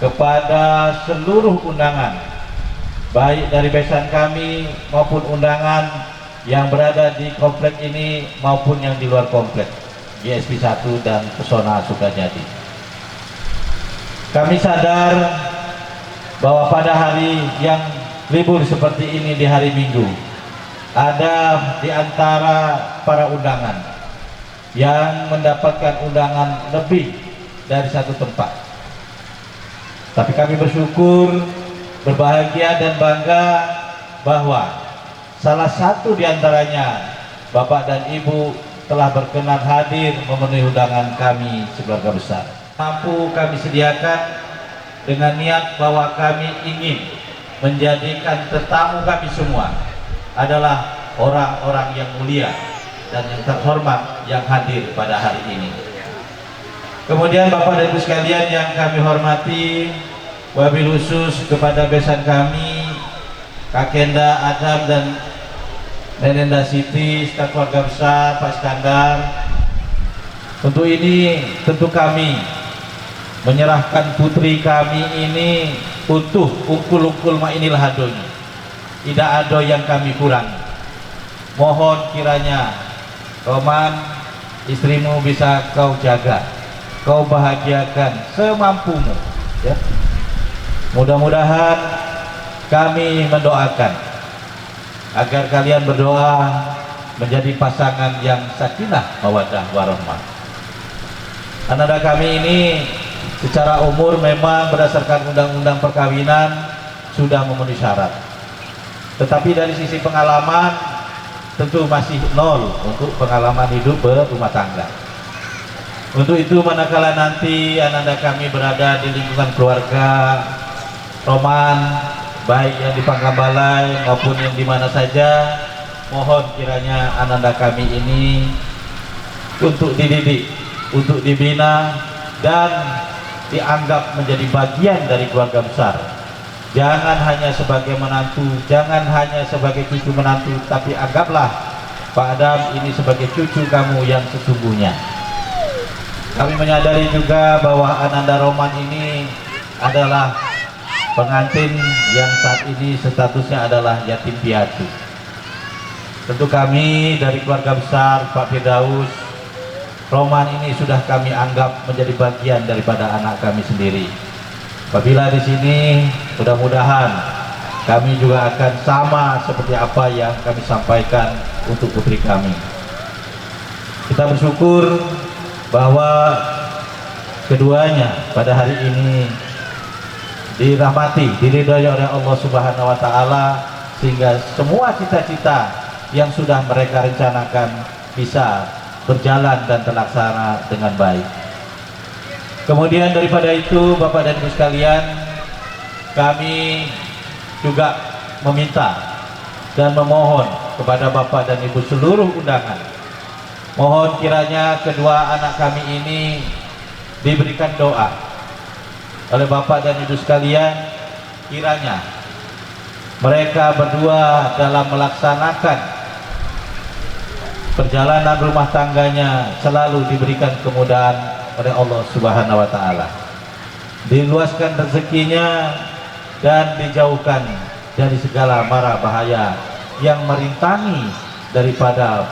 kepada seluruh undangan, baik dari besan kami maupun undangan yang berada di komplek ini maupun yang di luar komplek GSP 1 dan Pesona Sukajadi. Kami sadar bahwa pada hari yang libur seperti ini di hari Minggu, ada di antara para undangan yang mendapatkan undangan lebih dari satu tempat. Tapi kami bersyukur, berbahagia dan bangga bahwa salah satu di antaranya Bapak dan Ibu telah berkenan hadir memenuhi undangan kami sekeluarga besar. Mampu kami sediakan dengan niat bahwa kami ingin menjadikan tetamu kami semua adalah orang-orang yang mulia dan yang terhormat yang hadir pada hari ini. Kemudian Bapak dan Ibu sekalian yang kami hormati, wabil khusus kepada besan kami Kak Kenda Adam dan Nenenda Siti, staf keluarga besar Pak Iskandar. Tentu kami menyerahkan putri kami ini utuh, ukul-ukul ma inilah hadonya, tidak ada yang kami kurangi. Mohon kiranya Roman, istrimu bisa kau jaga, kau bahagiakan semampumu, ya. Mudah-mudahan kami mendoakan agar kalian berdoa menjadi pasangan yang sakinah mawaddah warahmah. Anak-anak kami ini secara umur memang berdasarkan undang-undang perkawinan sudah memenuhi syarat, tetapi dari sisi pengalaman tentu masih nol untuk pengalaman hidup berumah tangga. Untuk itu manakala nanti ananda kami berada di lingkungan keluarga Roman, baik yang di Pangkabalai maupun yang di mana saja, mohon kiranya ananda kami ini untuk dididik, untuk dibina dan dianggap menjadi bagian dari keluarga besar. Jangan hanya sebagai menantu, jangan hanya sebagai cucu menantu, tapi anggaplah Pak Adam ini sebagai cucu kamu yang sesungguhnya. Kami menyadari juga bahwa ananda Roman ini adalah pengantin yang saat ini statusnya adalah yatim piatu. Tentu kami dari keluarga besar Pak Firdaus, Roman ini sudah kami anggap menjadi bagian daripada anak kami sendiri. Apabila di sini, mudah-mudahan kami juga akan sama seperti apa yang kami sampaikan untuk putri kami. Kita bersyukur bahwa keduanya pada hari ini dirahmati, diridhoi oleh Allah Subhanahu wa taala, sehingga semua cita-cita yang sudah mereka rencanakan bisa berjalan dan terlaksana dengan baik. Kemudian daripada itu, Bapak dan Ibu sekalian, kami juga meminta dan memohon kepada Bapak dan Ibu seluruh undangan, mohon kiranya kedua anak kami ini diberikan doa oleh Bapak dan Ibu sekalian, kiranya mereka berdua dalam melaksanakan perjalanan rumah tangganya selalu diberikan kemudahan oleh Allah Subhanahu wa taala, diluaskan rezekinya dan dijauhkan dari segala mara bahaya yang merintangi daripada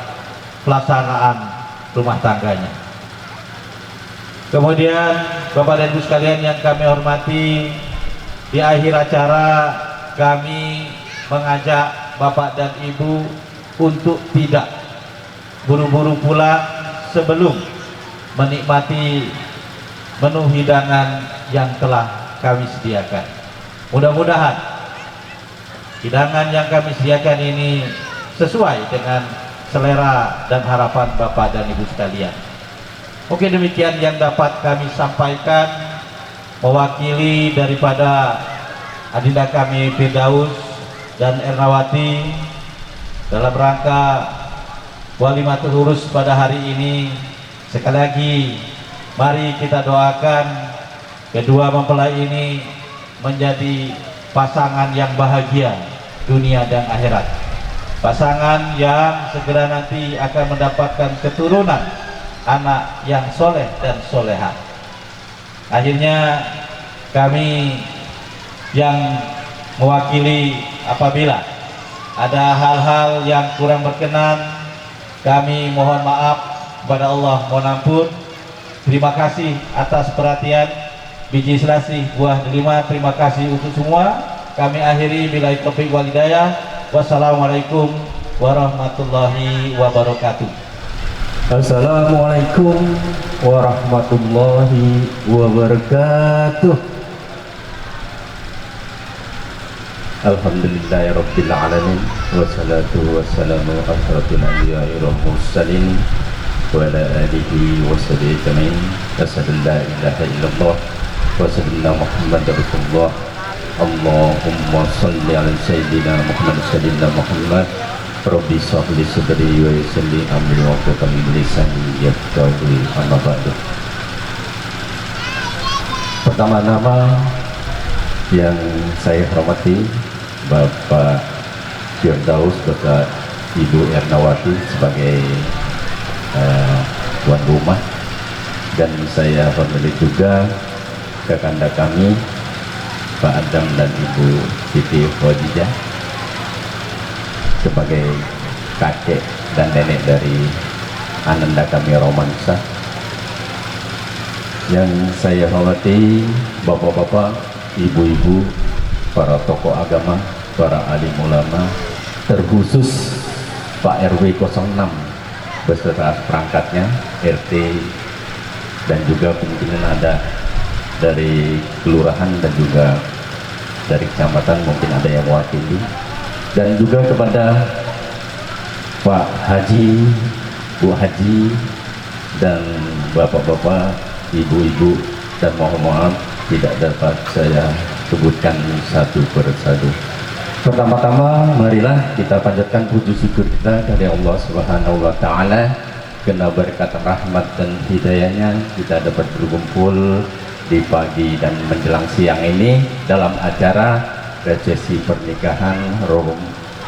pelaksanaan rumah tangganya. Kemudian Bapak dan Ibu sekalian yang kami hormati, di akhir acara kami mengajak Bapak dan Ibu untuk tidak buru-buru pulang sebelum menikmati menu hidangan yang telah kami sediakan. Mudah-mudahan hidangan yang kami sediakan ini sesuai dengan selera dan harapan Bapak dan Ibu sekalian. Oke, demikian yang dapat kami sampaikan mewakili daripada adinda kami Firdaus dan Ernawati dalam rangka Walimatul Urus pada hari ini. Sekali lagi mari kita doakan kedua mempelai ini menjadi pasangan yang bahagia dunia dan akhirat, pasangan yang segera nanti akan mendapatkan keturunan anak yang soleh dan soleha. Akhirnya kami yang mewakili, apabila ada hal-hal yang kurang berkenan, kami mohon maaf kepada Allah, mohon ampun. Terima kasih atas perhatian. Biji selasih buah delima, terima kasih untuk semua. Kami akhiri billahi taufiq wal hidayah. Wassalamualaikum warahmatullahi wabarakatuh. Assalamualaikum warahmatullahi wabarakatuh. Alhamdulillahirabbil alamin, wassalatu wassalamu asyrafil anbiya'i wal mursalin wa ala alihi washabihi ajmain. Asyhadu an la ilaha illallah wa asyhadu anna Muhammadar Rasulullah. Allahumma shalli ala sayyidina Muhammad sayyidina Muhammad. Rabbi shrahli sadri wa yassir li amri wahlul 'uqdatam min lisani yafqahu amma ba'du. Pertama-tama yang saya hormati Bapak Firdaus beserta Ibu Ernawati sebagai tuan rumah, dan saya hormati juga kakanda kami Pak Adam dan Ibu Siti Khadijah sebagai kakek dan nenek dari ananda kami Romansa. Yang saya hormati bapak-bapak, ibu-ibu, para tokoh agama, para alim ulama, terkhusus Pak RW 06 beserta perangkatnya, RT, dan juga kemungkinan ada dari kelurahan dan juga dari kecamatan, mungkin ada yang mewakili, dan juga kepada Pak Haji, Bu Haji, dan bapak-bapak, ibu-ibu, dan mohon maaf tidak dapat saya sebutkan satu persatu. Pertama-tama marilah kita panjatkan puji syukur kita kepada Allah Subhanahu wa taala karena berkat rahmat dan hidayahnya kita dapat berkumpul di pagi dan menjelang siang ini dalam acara resepsi pernikahan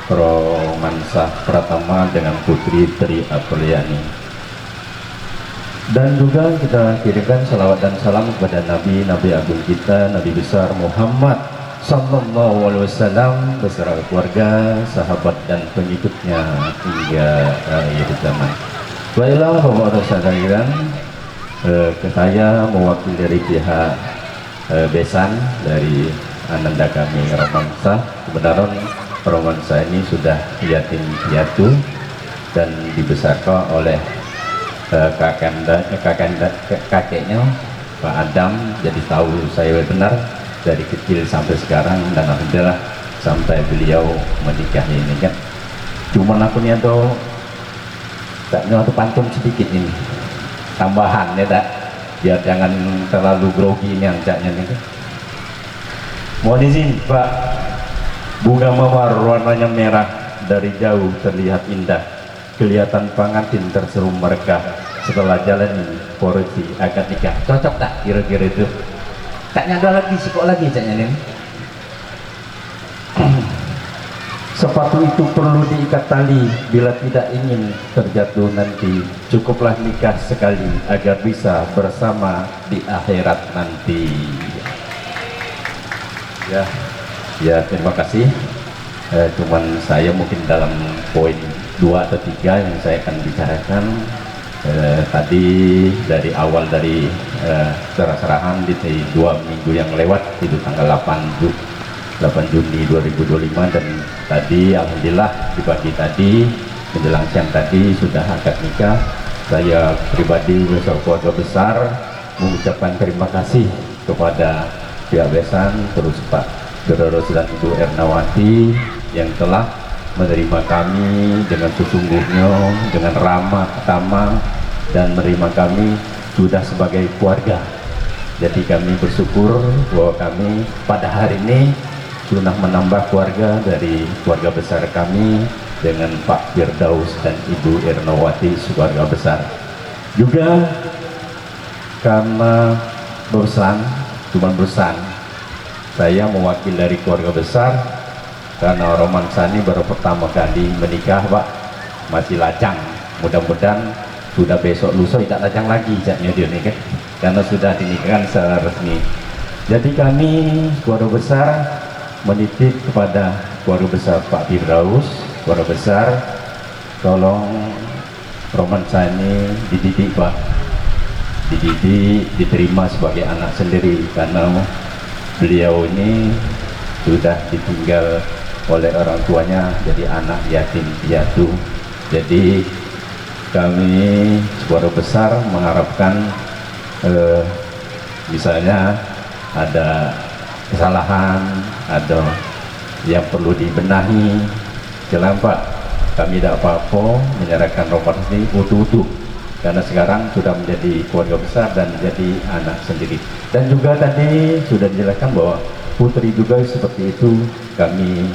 Romansa Pratama dengan Putri Tri Apriliani. Dan juga kita kirimkan salawat dan salam kepada Nabi Agung kita, Nabi besar Muhammad Sallallahu Alaihi Wasallam beserta keluarga, sahabat dan pengikutnya hingga akhir zaman. Baiklah Bapak sekalian, saya mewakili dari pihak besan dari Ananda kami Romansa. Kebenaran Romansa ini sudah yatim piatu dan dibesarkan oleh kakeknya Pak Adam. Jadi tahu saya benar dari kecil sampai sekarang, dan alhamdulillah sampai beliau menikah ini kan. Cuman aku nih tuh tak nyoto pantun sedikit ini tambahan ya tak, biar jangan terlalu grogi ini angkanya nih. Mohon izin Pak, bunga mawar warnanya merah dari jauh terlihat indah, kelihatan pengantin terserum mereka setelah jalan porsi akad nikah. Cocok tak kira-kira itu? Tak nyada lagi, sikok lagi caknya nih. Sepatu itu perlu diikat tali bila tidak ingin terjatuh nanti. Cukuplah nikah sekali agar bisa bersama di akhirat nanti. Ya terima kasih. Cuman saya mungkin dalam poin 2 atau 3 yang saya akan bicarakan. Tadi dari awal dari serah-serahan di 2 minggu yang lewat itu tanggal 8 Juni 2025, dan tadi alhamdulillah di pagi tadi menjelang siang tadi sudah akad nikah. Saya pribadi beserta keluarga besar mengucapkan terima kasih kepada pihak besan, terus Pak Doros dan Ibu Ernawati yang telah menerima kami dengan sesungguhnya, dengan ramah tamah, dan menerima kami sudah sebagai keluarga. Jadi kami bersyukur bahwa kami pada hari ini sudah menambah keluarga dari keluarga besar kami dengan Pak Firdaus dan Ibu Ernawati keluarga besar. Juga karena cuma berusan saya mewakili dari keluarga besar, karena Romansa ini baru pertama kali menikah Pak, masih lajang. Mudah-mudahan sudah besok lusa tidak lajang lagi jaknya dia nih kan, karena sudah dinikahkan secara resmi. Jadi kami keluarga besar menitip kepada keluarga besar Pak Firdaus, keluarga besar, tolong Romansa ini dididik Pak, dididik, diterima sebagai anak sendiri, karena beliau ini sudah ditinggal oleh orang tuanya jadi anak yatim piatu. Jadi kami keluarga besar mengharapkan misalnya ada kesalahan, ada yang perlu dibenahi, jangan Pak, kami tidak apa-apa menyerahkan Roman ini utuh-utuh, karena sekarang sudah menjadi keluarga besar dan menjadi anak sendiri. Dan juga tadi sudah dijelaskan bahwa putri juga seperti itu, kami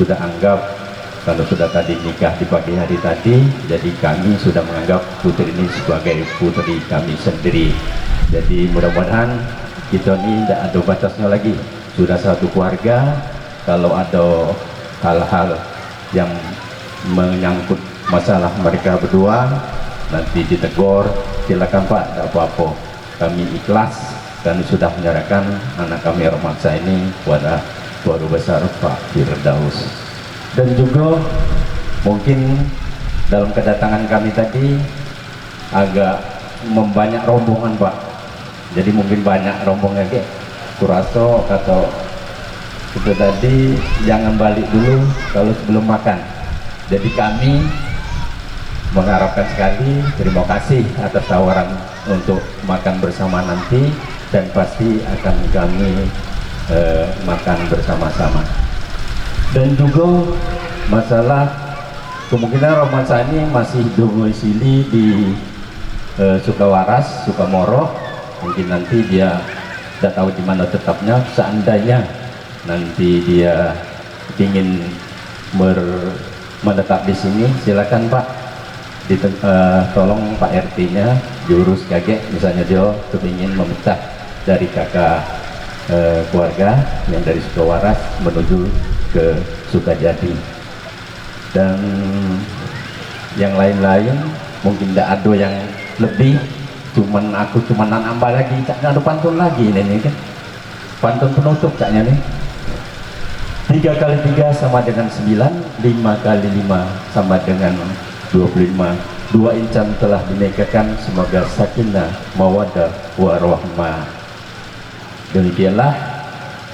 sudah anggap kalau sudah tadi nikah di pagi hari tadi, jadi kami sudah menganggap putri ini sebagai putri kami sendiri. Jadi mudah-mudahan kita ini tidak ada batasnya lagi, sudah satu keluarga. Kalau ada hal-hal yang menyangkut masalah mereka berdua nanti ditegur, silakan Pak, tidak apa-apa, kami ikhlas, kami sudah menyerahkan anak kami Romansa ini kepada keluarga besar Pak Firdaus. Dan juga mungkin dalam kedatangan kami tadi agak membanyak rombongan Pak, jadi mungkin banyak rombongan kayak kurasa atau itu tadi jangan balik dulu kalau sebelum makan. Jadi kami mengharapkan sekali terima kasih atas tawaran untuk makan bersama nanti, dan pasti akan kami makan bersama-sama. Dan juga masalah kemungkinan Romansa ini masih domisili di Sukawaras, Sukamoro. Mungkin nanti dia tidak tahu di mana tetapnya. Seandainya nanti dia ingin menetap di sini, silakan Pak. Tolong Pak RT-nya diurus kakek, misalnya dia kepingin meminta dari kakak keluarga yang dari Sukawaras menuju ke Sukajadi, dan yang lain-lain mungkin tidak ada yang lebih, aku cuman nambah lagi, caknya ada pantun lagi ini kan, pantun penutup caknya nih. 3 kali 3 sama dengan 9, 5 kali 5 sama dengan 25. 2 insan telah dinikahkan, semoga sakinah, mawaddah, warahmah. Demikianlah,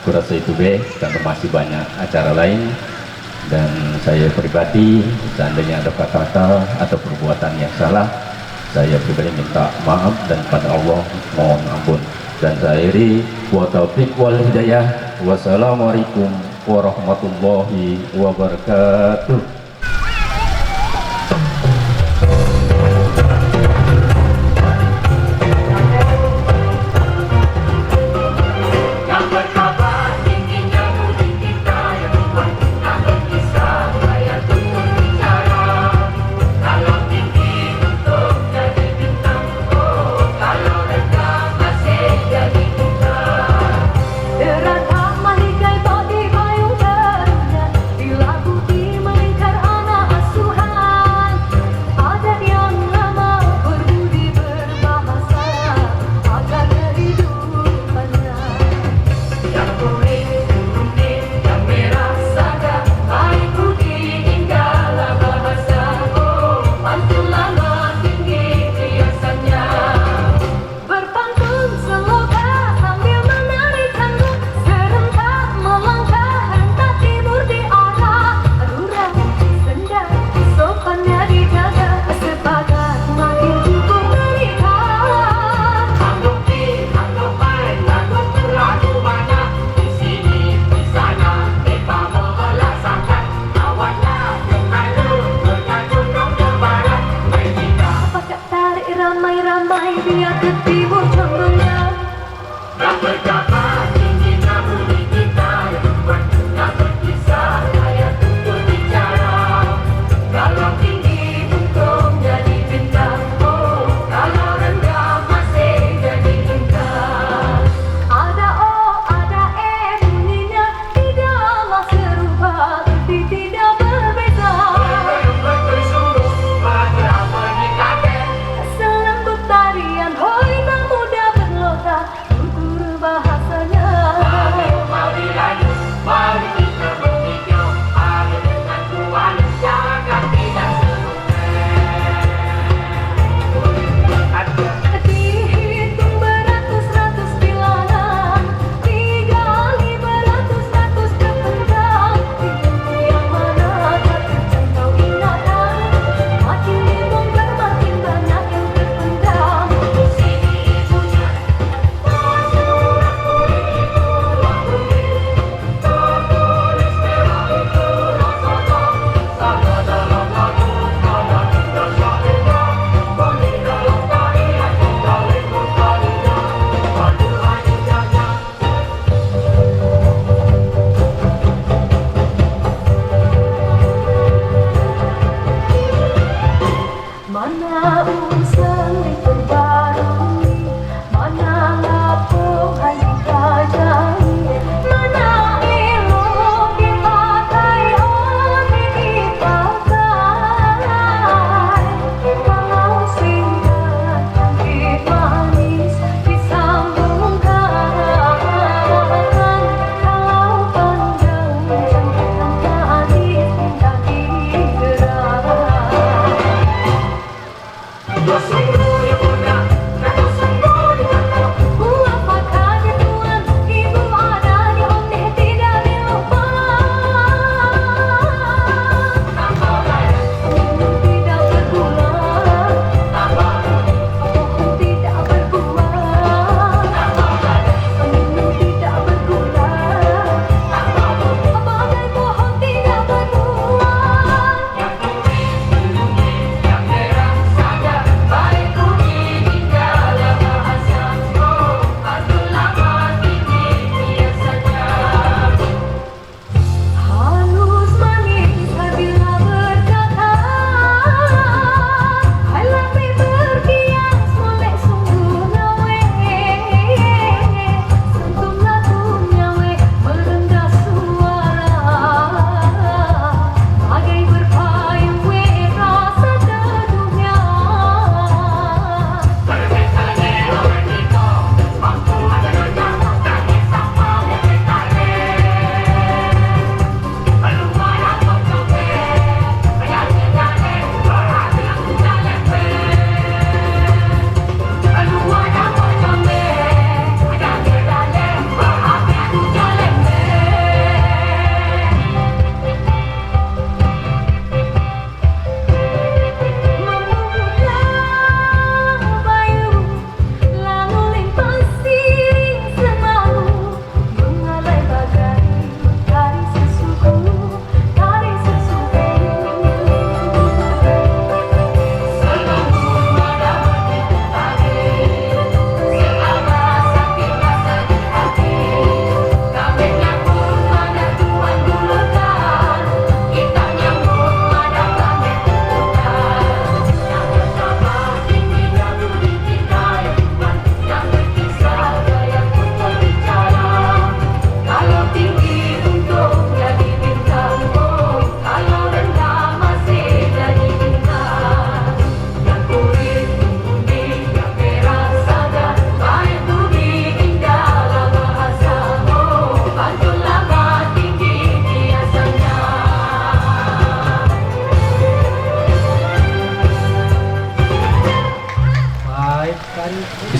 kurasa itu karena masih banyak acara lain. Dan saya pribadi, seandainya ada kata-kata atau perbuatan yang salah, saya pribadi minta maaf dan pada Allah mohon ampun. Dan saya akhiri, wa taufiq wal hidayah. Wassalamualaikum warahmatullahi wabarakatuh.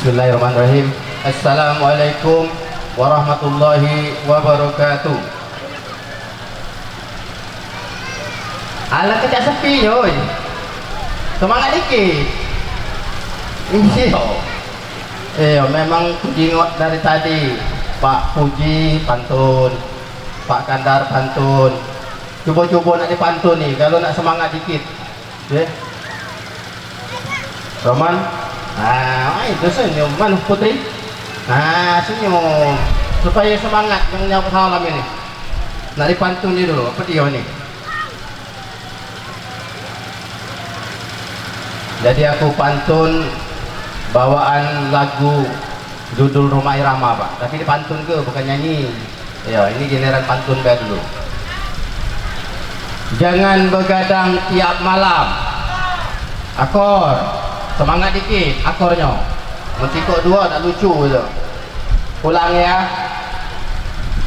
Bismillahirrahmanirrahim. Assalamualaikum warahmatullahi wabarakatuh. Alah kecak sepi yoi. Semangat dikit. Iya, memang jingok dari tadi. Pak Puji pantun, Pak Kandar pantun. Coba-coba nak dipantun nih, kalau nak semangat dikit. Ya. Roman, itu senyum. Mana Putri? Senyum. Supaya semangat yang nyapa salam ini. Nak dipantun ni dulu, apa dia nih? Jadi aku pantun bawaan lagu judul Rumah Irama, Pak. Tapi dipantun ke, bukan nyanyi. Ya, ini general pantun bae dulu. Jangan begadang tiap malam. Akor. Semangat dikit akornya. Mentikok dua tak lucu tu. Ulang ya.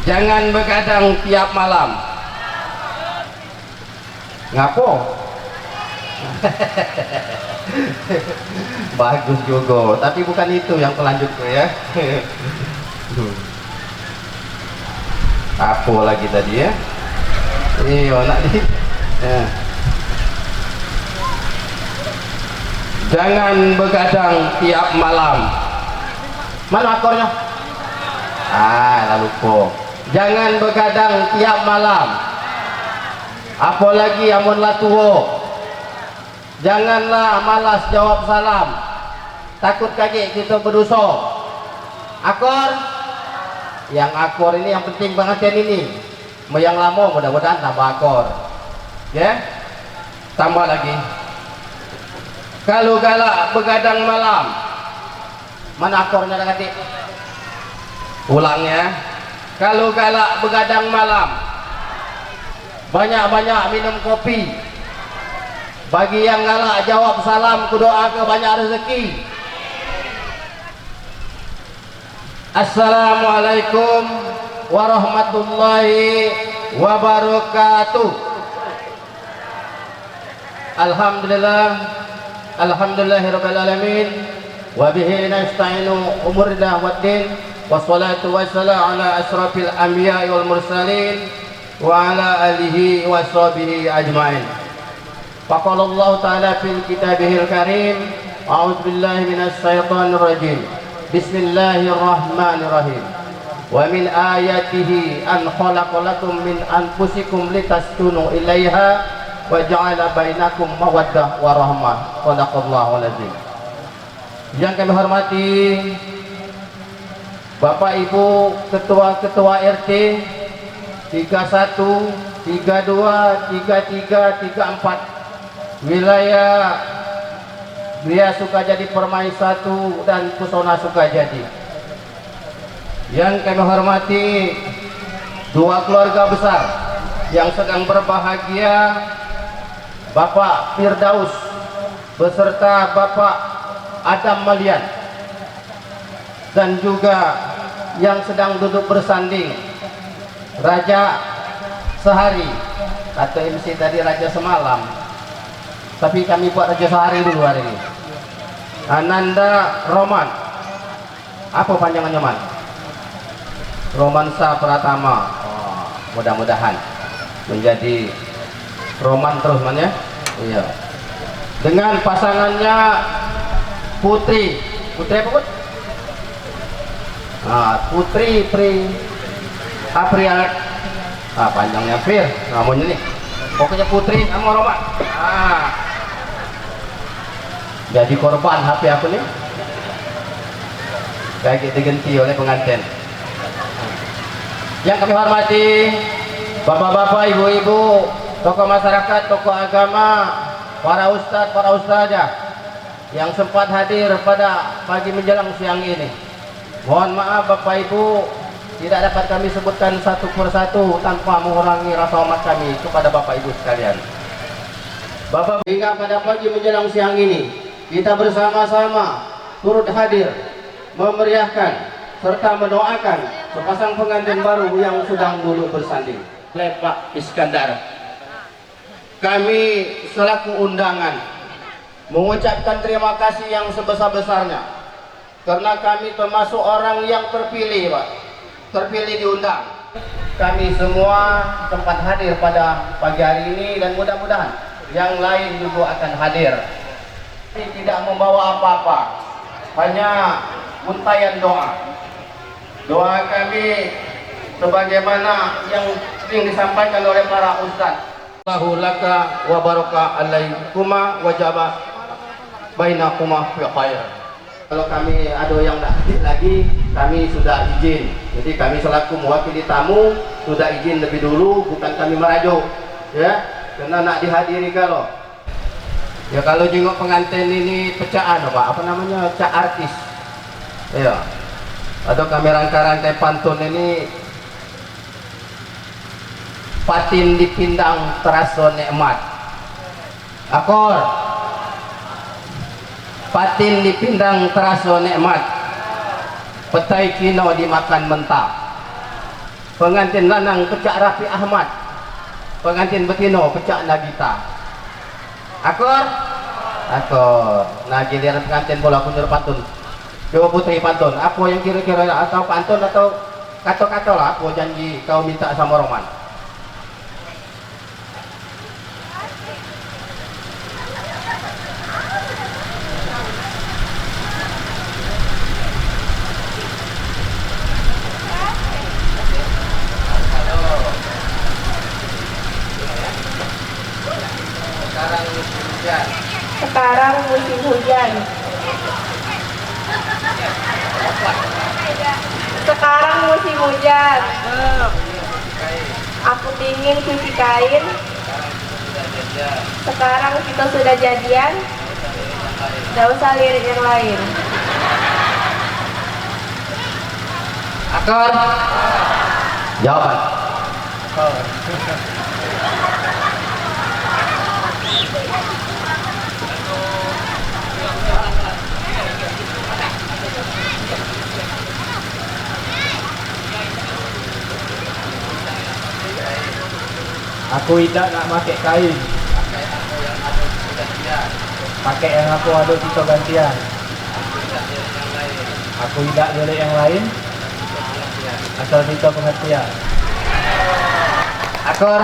Jangan begadang tiap malam. Ngapo? Bagus juga, tapi bukan itu yang pelanjutku ya. Apa lagi tadi ya? Iya, nak di. Ya. Jangan begadang tiap malam. Mana akornya? Lalu kok. Jangan begadang tiap malam. Apalagi amun lah tua. Janganlah malas jawab salam. Takut kaget kita berdosa. Akor. Yang akor ini yang penting banget ini. Yang lama mudah-mudahan tambah akor. Ya. Tambah lagi. Kalau galak begadang malam. Mana akornya adik? Ulang ya. Kalau galak begadang malam. Banyak-banyak minum kopi. Bagi yang galak jawab salam, kudoa ke banyak rezeki. Assalamualaikum warahmatullahi wabarakatuh. Alhamdulillah, alhamdulillahirabbil alamin, wa bihi nasta'inu umurna waddin, wassalatu wassalamu ala asrafil anbiya'i wal mursalin wa ala alihi wa sahbihi ajmain. Faqala Allah Ta'ala fil kitabihil karim, a'udzu billahi minasy syaithanir rajim. Bismillahirrahmanirrahim. Wa min ayatihi an khalaqalakum min anfusikum litaskunu ilaiha wa ja'ala bainakum mawaddah wa rahmah. Shadaqallahul azim. Yang kami hormati Bapak Ibu ketua-ketua RT 31, 32, 33, 34 wilayah Gria Sukajadi Permai 1 dan Pesona Sukajadi. Yang kami hormati dua keluarga besar yang sedang berbahagia, Bapak Firdaus beserta Bapak Adam Malian, dan juga yang sedang duduk bersanding Raja Sehari atau MC tadi Raja Semalam, tapi kami buat Raja Sehari dulu hari ini. Ananda Roman, apa panjangannya Man? Romansa Pratama. Mudah-mudahan menjadi Roman terus Man ya. Iya. Dengan pasangannya Putri apa Put? Putri April. Panjangnya Fir. Namanya nih. Pokoknya Putri sama Roman. Jadi korban HP aku nih. Kayak diganti oleh pengantin. Yang kami hormati bapak-bapak, ibu-ibu, tokoh masyarakat, tokoh agama, para ustadz, para ustadzah yang sempat hadir pada pagi menjelang siang ini. Mohon maaf Bapak Ibu, tidak dapat kami sebutkan satu persatu tanpa mengurangi rasa hormat kami kepada Bapak Ibu sekalian. Bapak, hingga pada pagi menjelang siang ini kita bersama-sama turut hadir memeriahkan serta mendoakan sepasang pengantin baru yang sedang duduk bersanding oleh Pak Iskandar. Kami selaku undangan mengucapkan terima kasih yang sebesar-besarnya karena kami termasuk orang yang terpilih, Pak. Terpilih diundang. Kami semua tempat hadir pada pagi hari ini dan mudah-mudahan yang lain juga akan hadir. Kami tidak membawa apa-apa, hanya untayan doa. Doa kami sebagaimana yang sering disampaikan oleh para ustaz. Allahu laka wa baraka alaikuma wa jaba bainakuma fi khair. Kalau kami ada yang tak hadir lagi, kami sudah izin. Jadi kami selaku mewakili tamu sudah izin lebih dulu, bukan kami merajuk, ya, karena nak dihadiri kalau. Ya kalau jenguk pengantin ini pecaan apa namanya, pecah artis, ya. Atau kami rangkai-rangkai pantun ini, patin dipindang terasa nikmat. Akor. Patin dipindang terasa nikmat, petai Cina dimakan mentah. Pengantin lanang pecak Rafi Ahmad, pengantin betina pecak Nagita. Akor, akor. Nah giliran pengantin bola kunjur pantun. Coba putri pantun, apa yang kira-kira atau pantun atau kata-kata lah, apa janji kau minta sama Roman? Sekarang musim hujan. Sekarang musim hujan. Aku ingin cuci kain. Sekarang kita sudah jadian. Gak usah lirik yang lain. Akor. Jawaban. Aku tidak nak pakai kain. Pakai yang aku ada kita gantian. Aku tidak lirik yang lain. Asal kita pengertian. Akor.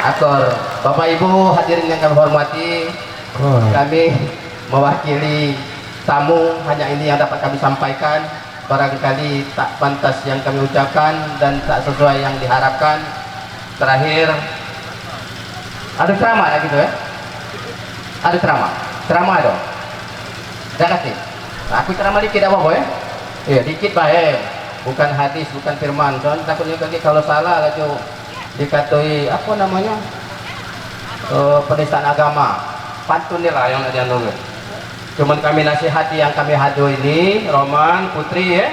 Akor. Bapak Ibu hadirin yang kami hormati, kami mewakili tamu, hanya ini yang dapat kami sampaikan. Barangkali tak pantas yang kami ucapkan dan tak sesuai yang diharapkan. Terakhir, ada ceramah lah gitu ya? Ada ceramah? Ceramah dong? Dah kasih? Nah, aku ceramah dikit apa-apa ya? Iya, dikit baik. Bukan hadis, bukan firman. Soalnya takutnya kalau salah lagi dikatoi apa namanya, penistaan agama. Pantun lah yang ada nunggu. Cuman kami nasihati yang kami hadu ini, Roman, Putri ya.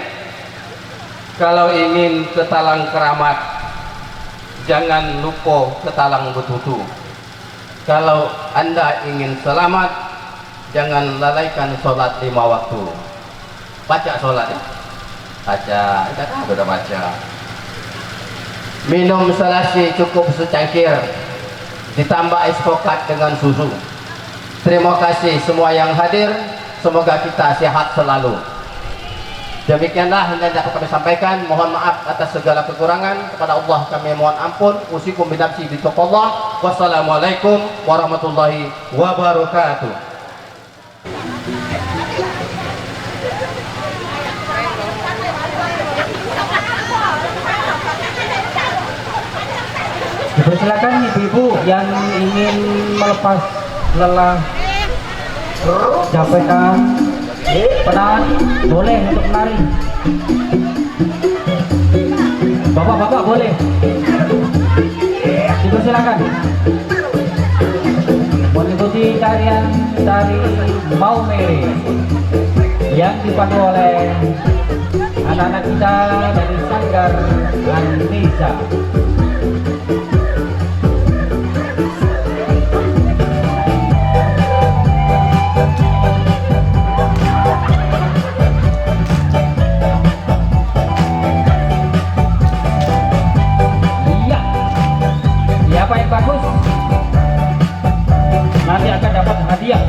Kalau ingin ke Talang Keramat, jangan lupa ke Talang Betutu. Kalau Anda ingin selamat, jangan lalaikan sholat 5 waktu. Baca sholat ya. Baca, sudah baca. Minum selasi cukup secangkir, ditambah es pokat dengan susu. Terima kasih semua yang hadir, semoga kita sehat selalu. Demikianlah yang dapat kami sampaikan. Mohon maaf atas segala kekurangan. Kepada Allah kami mohon ampun. Usikum binafsi bitaqwallah. Wassalamualaikum warahmatullahi wabarakatuh. Silakan ibu-ibu yang ingin melepas lelah japetan penat boleh untuk menari. Bapak-bapak boleh. Silakan mengikuti tarian dari Maumere yang dipandu oleh anak-anak kita dari Sanggar Anissa. Siapa yang bagus nanti akan dapat hadiah.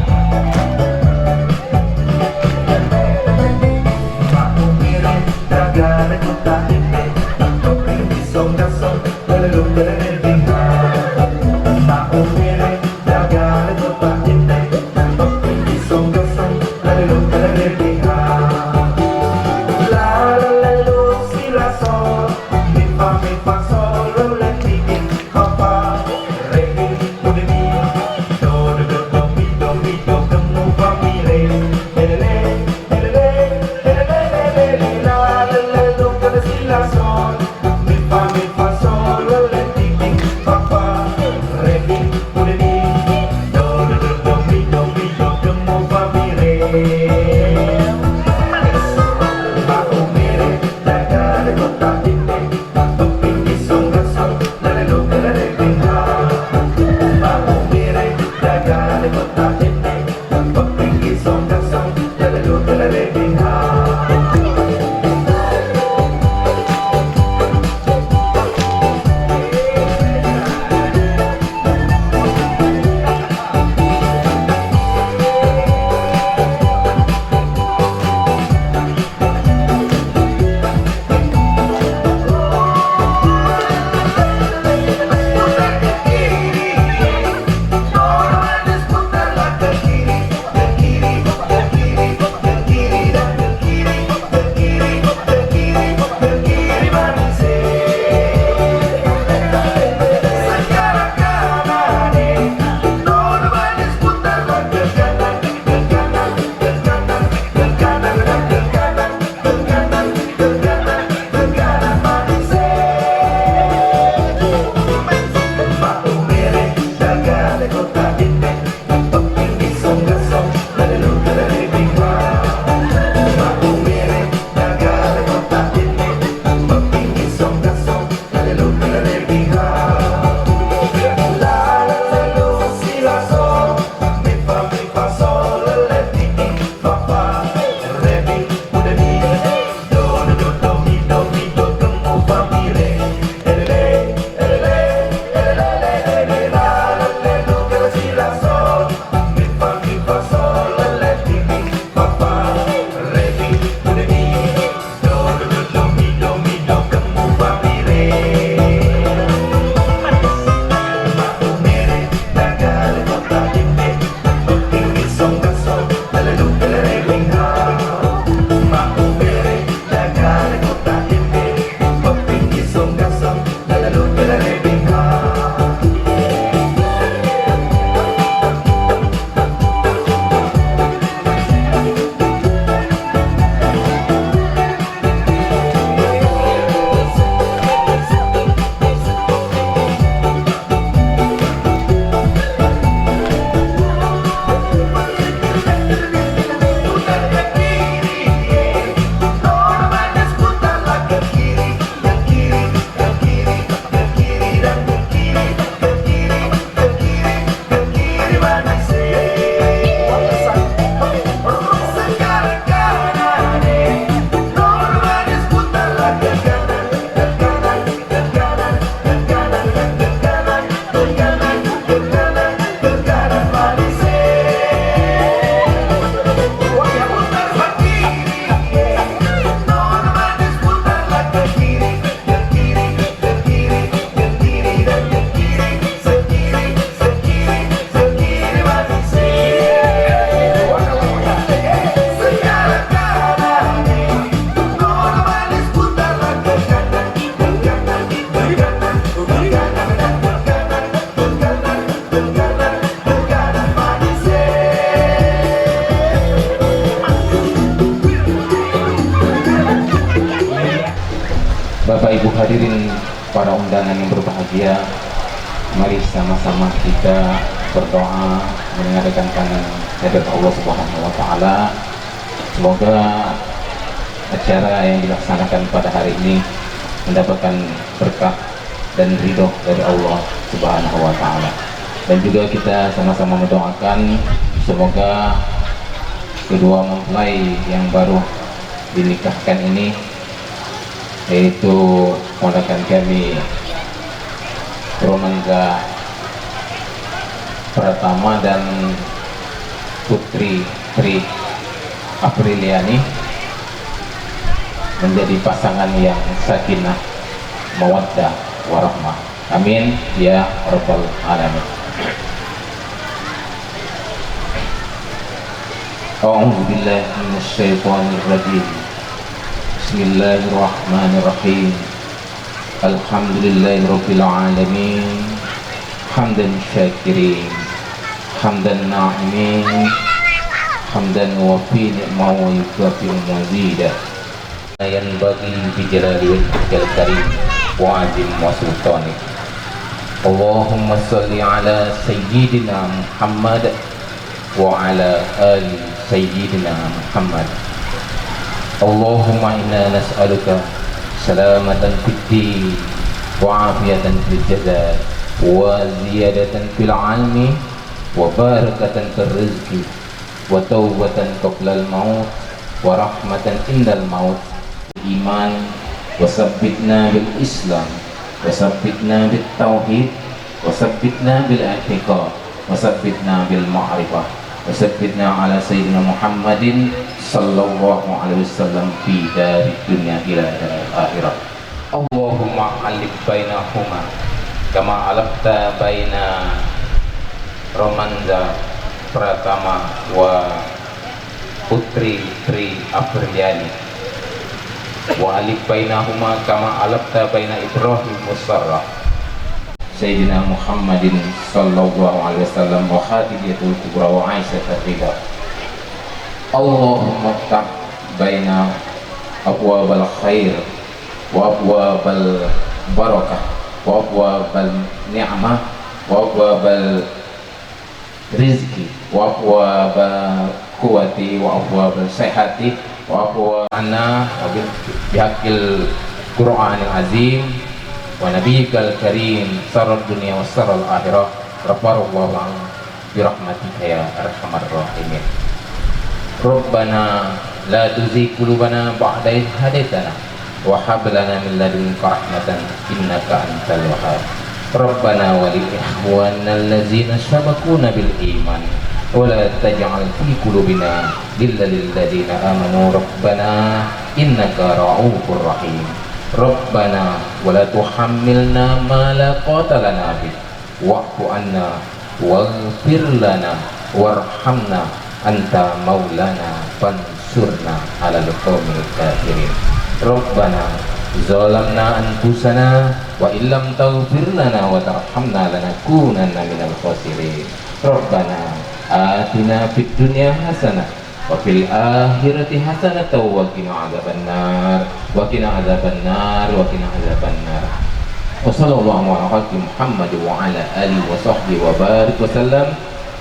para undangan yang berbahagia, mari sama-sama kita berdoa mendengarkan hadirat Allah Subhanahu wa taala. Semoga acara yang dilaksanakan pada hari ini mendapatkan berkah dan ridho dari Allah Subhanahu wa taala. Dan juga kita sama-sama mendoakan semoga kedua mempelai yang baru dinikahkan ini, yaitu ponakan kami Romanza Pratama dan Putri Tri Apriliani, menjadi pasangan yang sakinah, mawaddah, warahmah. Amin ya rabbal alamin. A'udzu billahi minasy syaithanir rajim. Bismillahirrahmanirrahim. Alhamdulillahirabbil alamin. Hamdan syakirin, hamdan na'imin, hamdan wafi ni'mahu wa yukafi mazida. Yanbaghi bi jalali wajhikal karim wa azim wa sultanik. Allahumma salli ala sayyidina Muhammad wa ala ali sayyidina Muhammad. Allahumma inna nas'aluka salamatan fid din wa afiyatan fil jasad wa ziyadatan fil ilmi wa barakatan fil rizqi wa taubatan qabla al maut wa rahmatan indal maut. Iman wa sabbitna bil Islam wa sabbitna bit tauhid wa sabbitna bil i'tiqad wa sabbitna bil ma'rifah wa sabbitna ala sayyidina Muhammadin sallallahu alaihi wasallam fi dari dunia ila daril akhirah. Allahumma alif bainahuma kama alafta baina Romanza Pratama wa Putri Tri Apriliani wa alif bainahuma kama alafta baina Ibrahim Musarraf Sayyidina Muhammadin sallallahu alaihi wasallam wa Khadijatul Kubra wa Aisyah Ridha. Allahumma ftah baina abwabal khair wa abwabal barakah wa abwabal ni'mah wa abwabal rizki wa abwabal quwati wa abwabal sehati wa abwana wa bihaqil Qur'anil azim wa nabiyikal karim sarar dunia wa sarar akhirah rabbana birahmatika ya arhamar rahimin. Rabbana la tuzigh qulubana ba'da idh hadaytana wa hab lana min ladunka rahmatan innaka antal wahhab. Rabbana wa li ikhwana allazina sabaquna bil iman wa la taj'al fi qulubina ghillan lil ladzina amanu rabbana innaka ra'ufur rahim. Rabbana wa la tuhammilna ma la taqata lana bih wa'fu anna waghfir lana warhamna anta maulana fansurna alal qaumil kafirin. Rabbana zalamna anfusana wa illam taghfir lana wa tarhamna lanakunanna minal khasirin. Rabbana atina fid dunya hasanah wa fil akhirati hasanah wa qina adzabannar wa qina adzabannar wa qina adzabannar. Wa sallallahu ala khalqi Muhammad wa ala alihi wa sahbihi wa barik wa sallam.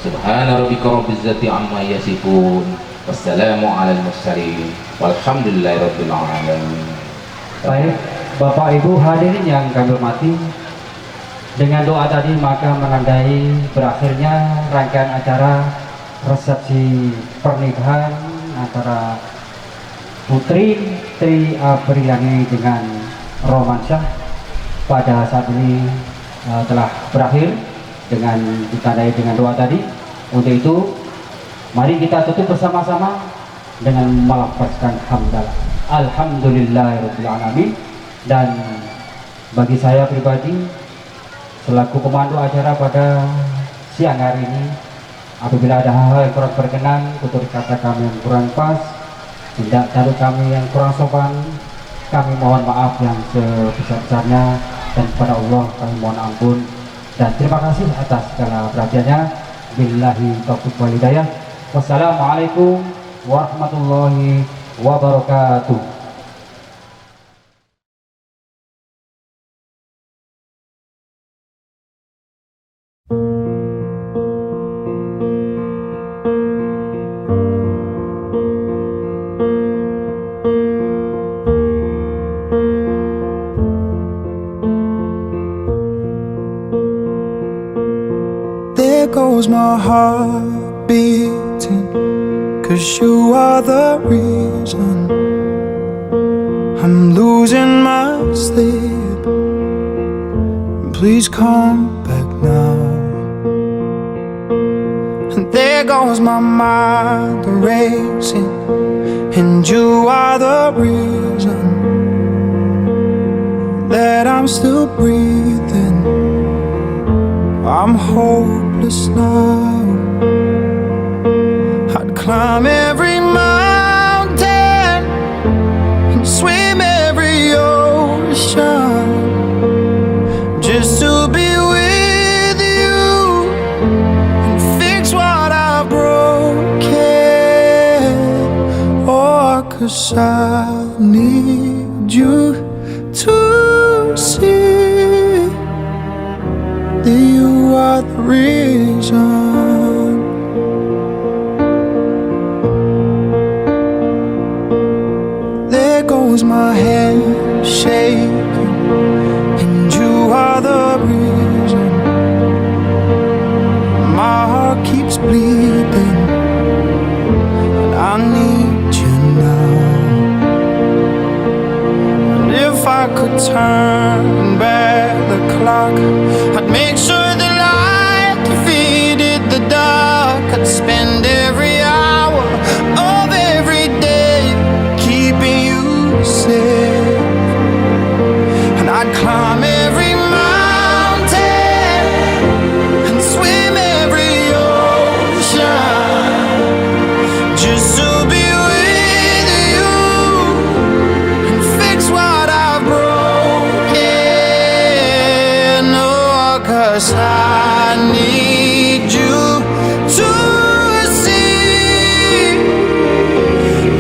Subhana rabbika rabbil izzati amma yasifun wassalamu alal mursalin walhamdulillahi rabbil alamin. Baik, Bapak Ibu hadirin yang kami hormati, dengan doa tadi maka menandai berakhirnya rangkaian acara resepsi pernikahan antara Putri Tri Apriliani dengan Romansyah pada saat ini telah berakhir dengan ditandai dengan doa tadi. Untuk itu mari kita tutup bersama-sama dengan melafazkan hamdalah alhamdulillahirabbil alamin. Dan bagi saya pribadi selaku pemandu acara pada siang hari ini, apabila ada hal-hal yang kurang berkenan, tutur kata kami yang kurang pas, tindak tanduk kami yang kurang sopan, kami mohon maaf yang sebesar-besarnya, dan kepada Allah kami mohon ampun dan terima kasih atas segala perhatiannya. Billahi taufiq wal hidayah. Wassalamualaikum warahmatullahi wabarakatuh. goes my heart beating, 'cause you are the reason I'm losing my sleep. Please come back now. And there goes my mind racing, and you are the reason that I'm still breathing. I'm hopeless now. I'd climb every mountain and swim every ocean just to be with you and fix what I've broken. Oh, 'cause I need you to see that you are the reason. There goes my hand shaking, and you are the reason. My heart keeps bleeding, and I need you now. And if I could turn back the clock, I'd make sure the light defeated the dark. I'd spend every hour of every day keeping you safe, and I'd climb every mountain and swim every ocean just to be with you and fix what I've broken. Oh, 'cause I need you to see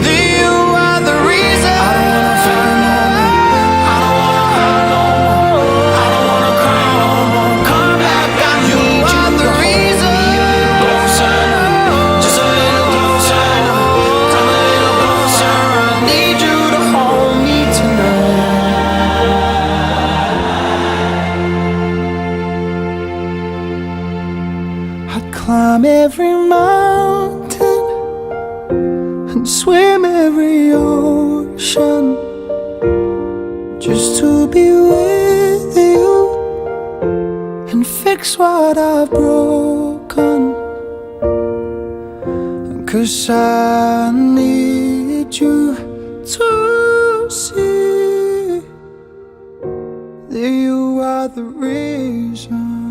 that you are the reason. I don't wanna fight no more. I don't wanna hide no more. I don't wanna cry no more. Come back, I need you. Are the reason. Closer, just a little closer. Come a little closer. I need you to hold me tonight. I'd climb every mountain and swim every ocean just to be with you and fix what I've broken. 'Cause I need you to see that you are the reason.